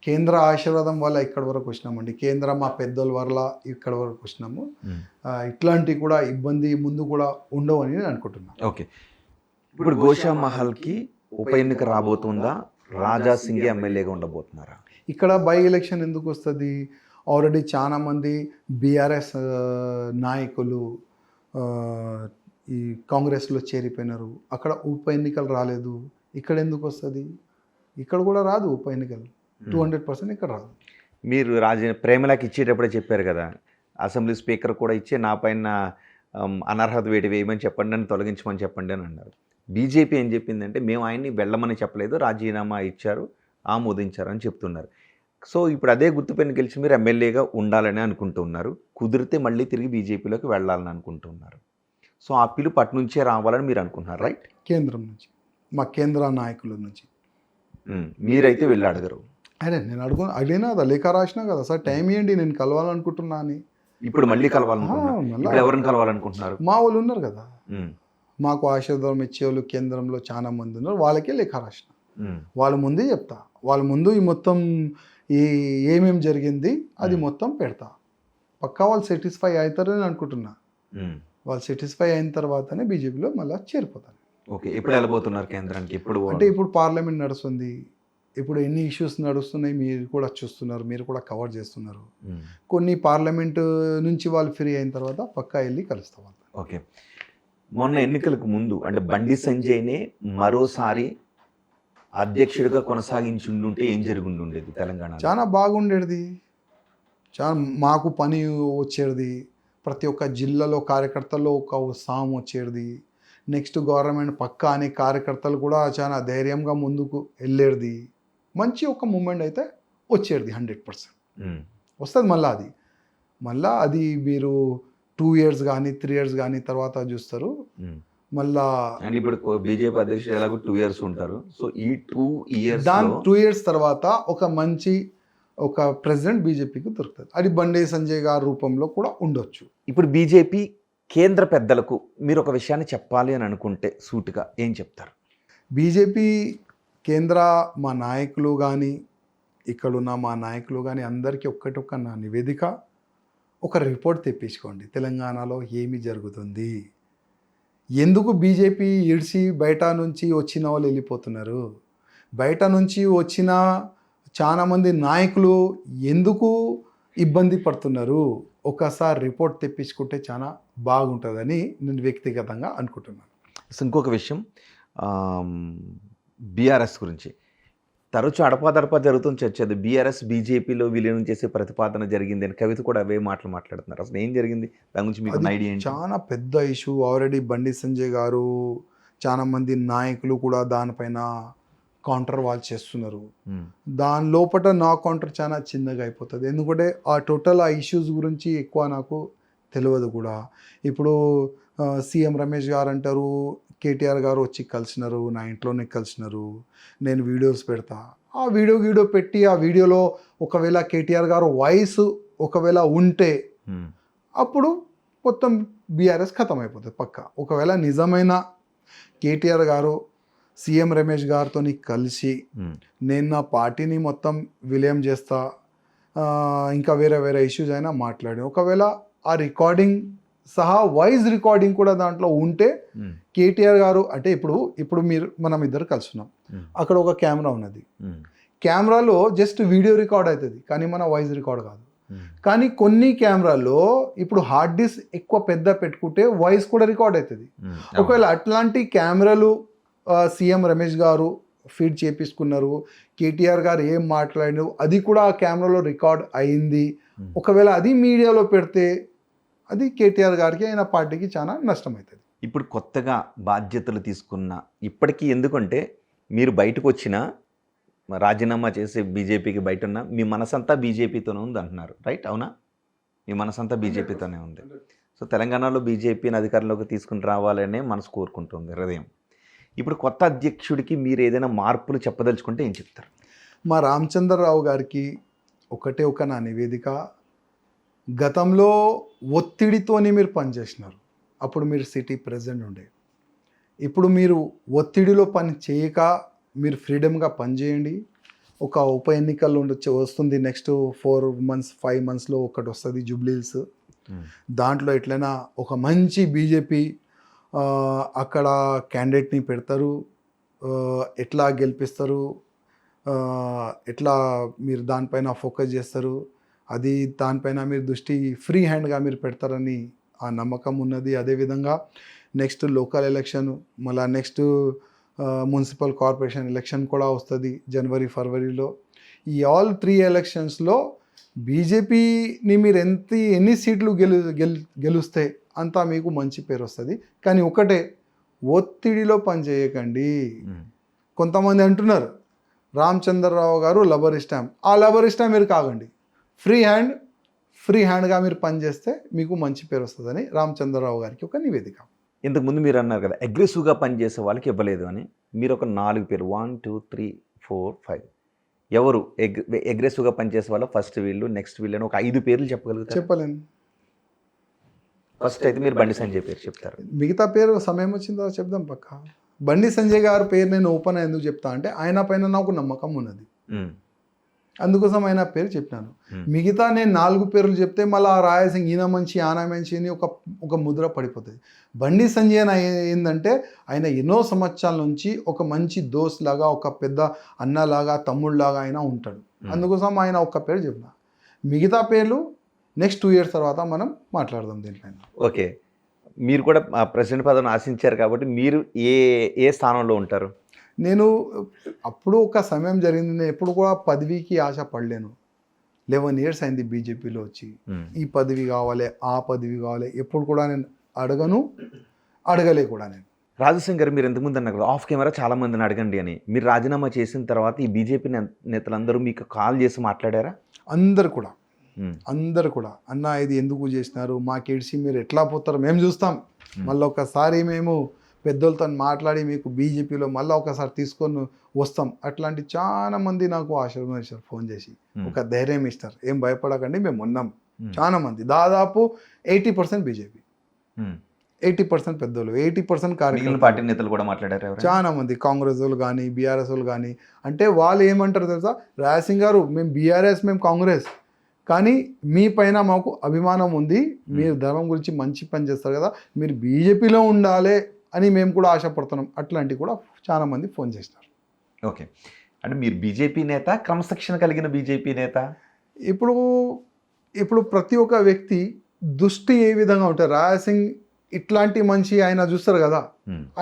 కేంద్ర ఆశీర్వాదం వల్ల ఇక్కడ వరకు వచ్చినామండి. కేంద్రం మా పెద్దల వల్ల ఇక్కడ వరకు వచ్చినాము. ఇట్లాంటివి కూడా ఇబ్బంది ముందు కూడా ఉండవు అని నేను అనుకుంటున్నాను. ఓకే, ఇప్పుడు గోషామహల్కి ఉప ఎన్నిక రాబోతుందా? రాజా సింగే ఎమ్మెల్యేగా ఉండబోతున్నారా? ఇక్కడ బై ఎలక్షన్ ఎందుకు వస్తుంది? ఆల్రెడీ చాలామంది బీఆర్ఎస్ నాయకులు ఈ కాంగ్రెస్లో చేరిపోయినారు. అక్కడ ఉప ఎన్నికలు రాలేదు. ఇక్కడ ఎందుకు వస్తుంది? ఇక్కడ కూడా రాదు ఉప ఎన్నికలు. 200% ఇక్కడ రాదు. మీరు ప్రేమలాకి ఇచ్చేటప్పుడే చెప్పారు కదా, అసెంబ్లీ స్పీకర్ కూడా ఇచ్చే నా పైన అనర్హత వేటు వేయమని చెప్పండి అని, తొలగించమని చెప్పండి అని అన్నారు. బీజేపీ ఏం చెప్పిందంటే మేము ఆయన్ని వెళ్ళమని చెప్పలేదు, రాజీనామా ఇచ్చారు, ఆమోదించారు అని చెప్తున్నారు. సో ఇప్పుడు అదే గుర్తుపైన గెలిచి మీరు ఎమ్మెల్యేగా ఉండాలని అనుకుంటున్నారు, కుదిరితే మళ్ళీ తిరిగి బీజేపీలోకి వెళ్ళాలని అనుకుంటున్నారు. సో ఆ పిలుపు అటు నుంచే రావాలని మీరు అనుకుంటున్నారు, రైట్? కేంద్రం నుంచి, మా కేంద్ర నాయకుల నుంచి. మీరైతే వెళ్ళి అడగరు? అదే నేను అడిగినా కదా, లేఖ రాసినా కదా, సార్ టైం ఇవ్వండి నేను కలవాలనుకుంటున్నా అని. ఇప్పుడు మళ్ళీ కలవాలనుకుంటున్నారు? ఎవరిని కలవాలనుకుంటున్నారు? మా వాళ్ళు ఉన్నారు కదా, మాకు ఆశీర్వాదం ఇచ్చేవాళ్ళు కేంద్రంలో చాలా మంది ఉన్నారు, వాళ్ళకే లేఖ రాసిన. వాళ్ళ ముందే చెప్తా, వాళ్ళ ముందు ఈ మొత్తం ఏమేమి జరిగింది అది మొత్తం పెడతా. పక్కా వాళ్ళు సాటిస్ఫై అవుతారని అనుకుంటున్నా. వాళ్ళు సాటిస్ఫై అయిన తర్వాతనే బీజేపీలో మళ్ళీ చేరిపోతాను. ఓకే, ఎప్పుడు వెళ్ళబోతున్నారు కేంద్రానికి? అంటే ఇప్పుడు పార్లమెంట్ నడుస్తుంది, ఇప్పుడు ఎన్ని ఇష్యూస్ నడుస్తున్నాయి మీరు కూడా చూస్తున్నారు, మీరు కూడా కవర్ చేస్తున్నారు. కొన్ని పార్లమెంట్ నుంచి వాళ్ళు ఫ్రీ అయిన తర్వాత పక్కా వెళ్ళి కలుస్తాం. ఓకే, మొన్న ఎన్నికలకు ముందు అంటే బండి సంజయ్నే మరోసారి అధ్యక్షుడిగా కొనసాగించుంటే ఏం జరుగుండేది తెలంగాణ? చాలా బాగుండేది, చాలా మాకు పని వచ్చేది, ప్రతి ఒక్క జిల్లాలో కార్యకర్తల్లో ఒక ఉత్సాహం వచ్చేది. నెక్స్ట్ గవర్నమెంట్ పక్కా అనే కార్యకర్తలు కూడా చాలా ధైర్యంగా ముందుకు వెళ్ళేది. మంచి ఒక మూమెంట్ అయితే వచ్చేది. 100% వస్తుంది. మళ్ళీ అది మీరు 2 years కానీ 3 years కానీ తర్వాత చూస్తారు. మళ్ళా ఇప్పుడు బీజేపీ అధ్యక్షుడు ఎలాగో 2 years ఉంటారు. సో ఈ 2 years దాని 2 years తర్వాత ఒక ప్రెసిడెంట్ బీజేపీకి దొరుకుతుంది. అది బండి సంజయ్ గారి రూపంలో కూడా ఉండొచ్చు. ఇప్పుడు బీజేపీ కేంద్ర పెద్దలకు మీరు ఒక విషయాన్ని చెప్పాలి అని అనుకుంటే సూటిగా ఏం చెప్తారు? బీజేపీ కేంద్ర మా నాయకులు కానీ ఇక్కడున్న మా నాయకులు కానీ అందరికీ ఒక్కటొక్క నా నివేదిక, ఒక రిపోర్ట్ తెప్పించుకోండి. తెలంగాణలో ఏమి జరుగుతుంది, ఎందుకు బీజేపీ ఇడిచి బయట నుంచి వచ్చిన వాళ్ళు వెళ్ళిపోతున్నారు, బయట నుంచి వచ్చిన చాలామంది నాయకులు ఎందుకు ఇబ్బంది పడుతున్నారు, ఒకసారి రిపోర్ట్ తెప్పించుకుంటే చాలా బాగుంటుందని నేను వ్యక్తిగతంగా అనుకుంటున్నాను. ఇంకొక విషయం, బీఆర్ఎస్ గురించి తరచు అడపాదడపా జరుగుతుంది చర్చ. అది బీఆర్ఎస్ బీజేపీలో విలీనం చేసే ప్రతిపాదన జరిగింది అని కవిత కూడా అవే మాటలు మాట్లాడుతున్నారు. అసలు ఏం జరిగింది దాని గురించి మీకు ఐడియా ఏంటి? చాలా పెద్ద ఇష్యూ. ఆల్రెడీ బండి సంజయ్ గారు, చాలా మంది నాయకులు కూడా దానిపైన కౌంటర్ వాల్ చేస్తున్నారు. దాని లోపల నా కౌంటర్ చాలా చిన్నగా అయిపోతుంది. ఎందుకంటే ఆ టోటల్ ఆ ఇష్యూస్ గురించి ఎక్కువ నాకు తెలియదు కూడా. ఇప్పుడు సీఎం రమేష్ గారు అంటారు, కేటీఆర్ గారు వచ్చి కలిసినారు, నా ఇంట్లోనే కలిసినారు, నేను వీడియోస్ పెడతా. ఆ వీడియో పెట్టి ఆ వీడియోలో ఒకవేళ కేటీఆర్ గారు వాయిస్ ఒకవేళ ఉంటే అప్పుడు మొత్తం బీఆర్ఎస్ ఖతం అయిపోతుంది పక్క. ఒకవేళ నిజమైన కేటీఆర్ గారు సీఎం రమేష్ గారితో కలిసి నేను నా పార్టీని మొత్తం విలయం చేస్తా, ఇంకా వేరే వేరే ఇష్యూస్ అయినా మాట్లాడి, ఒకవేళ ఆ రికార్డింగ్ సహా వాయిస్ రికార్డింగ్ కూడా దాంట్లో ఉంటే కేటీఆర్ గారు అంటే ఇప్పుడు మనం ఇద్దరు కలుస్తున్నాం, అక్కడ ఒక కెమెరా ఉన్నది, కెమెరాలో జస్ట్ వీడియో రికార్డ్ అవుతుంది కానీ మన వాయిస్ రికార్డ్ కాదు. కానీ కొన్ని కెమెరాల్లో ఇప్పుడు హార్డ్ డిస్క్ ఎక్కువ పెద్ద పెట్టుకుంటే వాయిస్ కూడా రికార్డ్ అవుతుంది. ఒకవేళ అట్లాంటి కెమెరాలు సీఎం రమేష్ గారు ఫీడ్ చేపించుకున్నారు, కేటీఆర్ గారు ఏం మాట్లాడినారు అది కూడా ఆ కెమెరాలో రికార్డ్ అయింది, ఒకవేళ అది మీడియాలో పెడితే అది కేటీఆర్ గారికి ఆయన పార్టీకి చాలా నష్టం అవుతుంది. ఇప్పుడు కొత్తగా బాధ్యతలు తీసుకున్న ఇప్పటికీ, ఎందుకంటే మీరు బయటకు వచ్చినా రాజీనామా చేసి బీజేపీకి బయట ఉన్న మీ మనసంతా బీజేపీతోనే ఉంది అంటున్నారు, రైట్? అవునా? మీ మనసంతా బీజేపీతోనే ఉంది. సో తెలంగాణలో బీజేపీని అధికారంలోకి తీసుకుని రావాలనే మనసు కోరుకుంటుంది హృదయం. ఇప్పుడు కొత్త అధ్యక్షుడికి మీరు ఏదైనా మార్పులు చెప్పదలుచుకుంటే ఏం చెప్తారు? మా రామచంద్రరావు గారికి ఒక నా నివేదిక, గతంలో ఒత్తిడితోనే మీరు పనిచేసినారు, అప్పుడు మీరు సిటీ ప్రెసిడెంట్ ఉండే. ఇప్పుడు మీరు ఒత్తిడిలో పని చేయక మీరు ఫ్రీడమ్గా పనిచేయండి. ఒక ఉప ఎన్నికల్లో వస్తుంది నెక్స్ట్ 4 months 5 monthsలో ఒకటి వస్తుంది జూబ్లీహిల్స్. దాంట్లో ఎట్లయినా ఒక మంచి బీజేపీ అక్కడ క్యాండిడేట్ని పెడతారు, ఎట్లా గెలిపిస్తారు, ఎట్లా మీరు దానిపైన ఫోకస్ చేస్తారు, అది దానిపైన మీరు దృష్టి ఫ్రీ హ్యాండ్గా మీరు పెడతారని ఆ నమ్మకం ఉన్నది. అదేవిధంగా నెక్స్ట్ లోకల్ ఎలక్షన్, మళ్ళీ నెక్స్ట్ మున్సిపల్ కార్పొరేషన్ ఎలక్షన్ కూడా వస్తుంది జనవరి ఫిబ్రవరిలో. ఈ ఆల్ 3 ఎలక్షన్స్లో బీజేపీని మీరు ఎన్ని సీట్లు గెలుస్తే అంతా మీకు మంచి పేరు వస్తుంది. కానీ ఒకటే, ఒత్తిడిలో పనిచేయకండి. కొంతమంది అంటున్నారు రామచంద్రరావు గారు లబర్ స్టాంప్, ఆ లబర్ స్టాంప్ మీరు కాగండి, ఫ్రీ హ్యాండ్గా మీరు పనిచేస్తే మీకు మంచి పేరు వస్తుందని రామచంద్రరావు గారికి ఒక నివేదిక. ఇంతకుముందు మీరు అన్నారు కదా అగ్రెసివ్గా పనిచేసే వాళ్ళకి ఇవ్వలేదు అని. మీరు ఒక 4 పేరు 1 2 3 4 5 ఎవరు అగ్రెసివ్గా పనిచేసే వాళ్ళు? ఫస్ట్ వీళ్ళు, నెక్స్ట్ వీళ్ళు అని ఒక 5 పేర్లు చెప్పగలుగుతారు? చెప్పలేను. ఫస్ట్ అయితే మీరు బండి సంజయ్ పేరు చెప్తారు. మిగతా పేరు సమయం వచ్చిన తర్వాత చెప్దాం పక్క. బండి సంజయ్ గారి పేరు నేను ఓపెన్ ఎందుకు చెప్తా అంటే ఆయన పైన నాకు నమ్మకం ఉన్నది, అందుకోసం ఆయన పేరు చెప్పినాను. మిగతా నేను 4 పేర్లు చెప్తే మళ్ళీ ఆ రాయసింగ్ ఈయన మంచి ఆనా మంచి అని ఒక ముద్ర పడిపోతుంది. బండి సంజయ్ ఏంటంటే ఆయన ఎన్నో సంవత్సరాల నుంచి ఒక మంచి దోస్త్ లాగా, ఒక పెద్ద అన్నలాగా, తమ్ముళ్ళలాగా ఆయన ఉంటాడు. అందుకోసం ఆయన ఒక్క పేరు చెప్పిన. మిగతా పేర్లు నెక్స్ట్ 2 years తర్వాత మనం మాట్లాడదాం దీంట్లో. ఓకే, మీరు కూడా ప్రెసిడెంట్ పదవిని ఆశించారు కాబట్టి మీరు ఏ స్థానంలో ఉంటారు? నేను అప్పుడు ఒక సమయం జరిగింది, నేను ఎప్పుడు కూడా పదవికి ఆశ పడలేను. 11 years అయింది బీజేపీలో వచ్చి, ఈ పదవి కావాలి, ఆ పదవి కావాలి, ఎప్పుడు కూడా నేను అడగలే కూడా. నేను రాజసింగ్ గారు, మీరు ఎంతమంది అన్నారు కదా ఆఫ్ కెమెరా చాలా మందిని అడగండి అని. మీరు రాజీనామా చేసిన తర్వాత ఈ బీజేపీ నేతలందరూ మీకు కాల్ చేసి మాట్లాడారా? అందరు కూడా అన్న ఇది ఎందుకు చేసినారు, మాకేడ్చి మీరు ఎట్లా పోతారు మేము చూస్తాం, మళ్ళీ ఒకసారి మేము పెద్దలతో మాట్లాడి మీకు బీజేపీలో మళ్ళీ ఒకసారి తీసుకొని వస్తాం, అట్లాంటి చాలా మంది నాకు ఆశీర్వదించారు ఫోన్ చేసి, ఒక ధైర్యం ఇస్తారు, ఏం భయపడకండి మేము ఉన్నాం. చాలా మంది, దాదాపు 80% బీజేపీ, 80% పెద్దోళ్ళు, 80% కార్యకర్తలు, పార్టీ నేతలు కూడా మాట్లాడారు. చాలా మంది కాంగ్రెస్ వాళ్ళు కానీ బీఆర్ఎస్ వాళ్ళు కానీ. అంటే వాళ్ళు ఏమంటారు తెలుసా, రాజసింగ్ గారు మేము బీఆర్ఎస్ మేము కాంగ్రెస్, కానీ మీ పైన మాకు అభిమానం ఉంది, మీరు ధర్మం గురించి మంచి పని చేస్తారు కదా, మీరు బీజేపీలో ఉండాలి అని మేము కూడా ఆశపడుతున్నాం. అట్లాంటివి కూడా చాలా మంది ఫోన్ చేసినారు. ఓకే, అంటే మీరు బీజేపీ నేత, క్రమశిక్షణ కలిగిన బీజేపీ నేత. ఇప్పుడు ప్రతి ఒక్క వ్యక్తి దృష్టి ఏ విధంగా ఉంటుంది, రాజసింగ్ ఇట్లాంటి మనిషి ఆయన చూస్తారు కదా,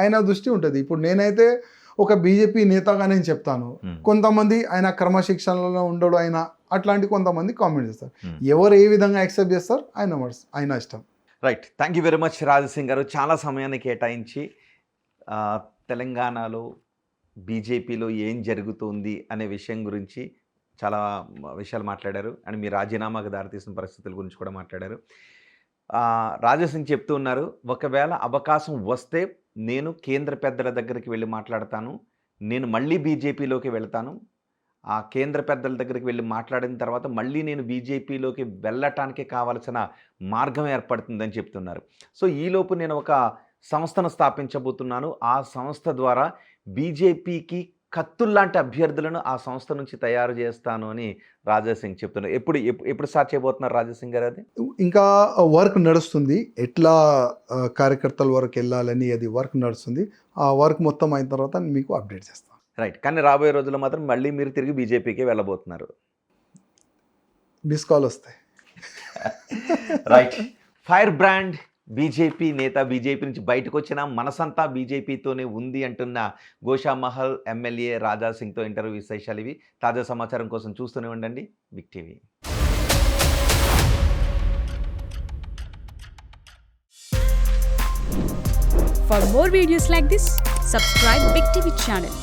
ఆయన దృష్టి ఉంటుంది. ఇప్పుడు నేనైతే ఒక బీజేపీ నేతగా నేను చెప్తాను. కొంతమంది ఆయన క్రమశిక్షణలో ఉండడు, ఆయన అట్లాంటి కొంతమంది కామెంట్ చేస్తారు. ఎవరు ఏ విధంగా యాక్సెప్ట్ చేస్తారు ఆయన ఇష్టం. Right, thank you very much Raja Singh గారు. చాలా సమయాన్ని కేటాయించి తెలంగాణలో బీజేపీలో ఏం జరుగుతుంది అనే విషయం గురించి చాలా విషయాలు మాట్లాడారు. అండ్ మీ రాజీనామాకు దారితీసిన పరిస్థితుల గురించి కూడా మాట్లాడారు. రాజాసింగ్ చెప్తూ ఉన్నారు, ఒకవేళ అవకాశం వస్తే నేను కేంద్ర పెద్దల దగ్గరికి వెళ్ళి మాట్లాడతాను, నేను మళ్ళీ బీజేపీలోకి వెళ్తాను, ఆ కేంద్ర పెద్దల దగ్గరికి వెళ్ళి మాట్లాడిన తర్వాత మళ్ళీ నేను బీజేపీలోకి వెళ్ళటానికి కావాల్సిన మార్గం ఏర్పడుతుందని చెప్తున్నారు. సో ఈలోపు నేను ఒక సంస్థను స్థాపించబోతున్నాను, ఆ సంస్థ ద్వారా బీజేపీకి కత్తుల్లాంటి అభ్యర్థులను ఆ సంస్థ నుంచి తయారు చేస్తాను అని రాజాసింగ్ చెప్తున్నారు. ఎప్పుడు స్టార్ట్ చేయబోతున్నారు రాజాసింగ్ గారు? అది ఇంకా వర్క్ నడుస్తుంది, ఎట్లా కార్యకర్తల వరకు వెళ్ళాలని అది వర్క్ నడుస్తుంది. ఆ వర్క్ మొత్తం అయిన తర్వాత మీకు అప్డేట్ చేస్తాను. రైట్, కానీ రాబోయే రోజుల్లో మాత్రం మళ్ళీ మీరు తిరిగి బీజేపీకి వెళ్ళబోతున్నారు. మిస్ కాల్ వస్తాయి. రైట్, ఫైర్ బ్రాండ్ బీజేపీ నేత, బీజేపీ నుంచి బయటకు వచ్చిన మనసంతా బీజేపీతోనే ఉంది అంటున్న గోషామహల్ ఎమ్మెల్యే రాజాసింగ్తో ఇంటర్వ్యూ విశేషాలు ఇవి. తాజా సమాచారం కోసం చూస్తూనే ఉండండి Big TV. For more videos like this, subscribe Big TV channel.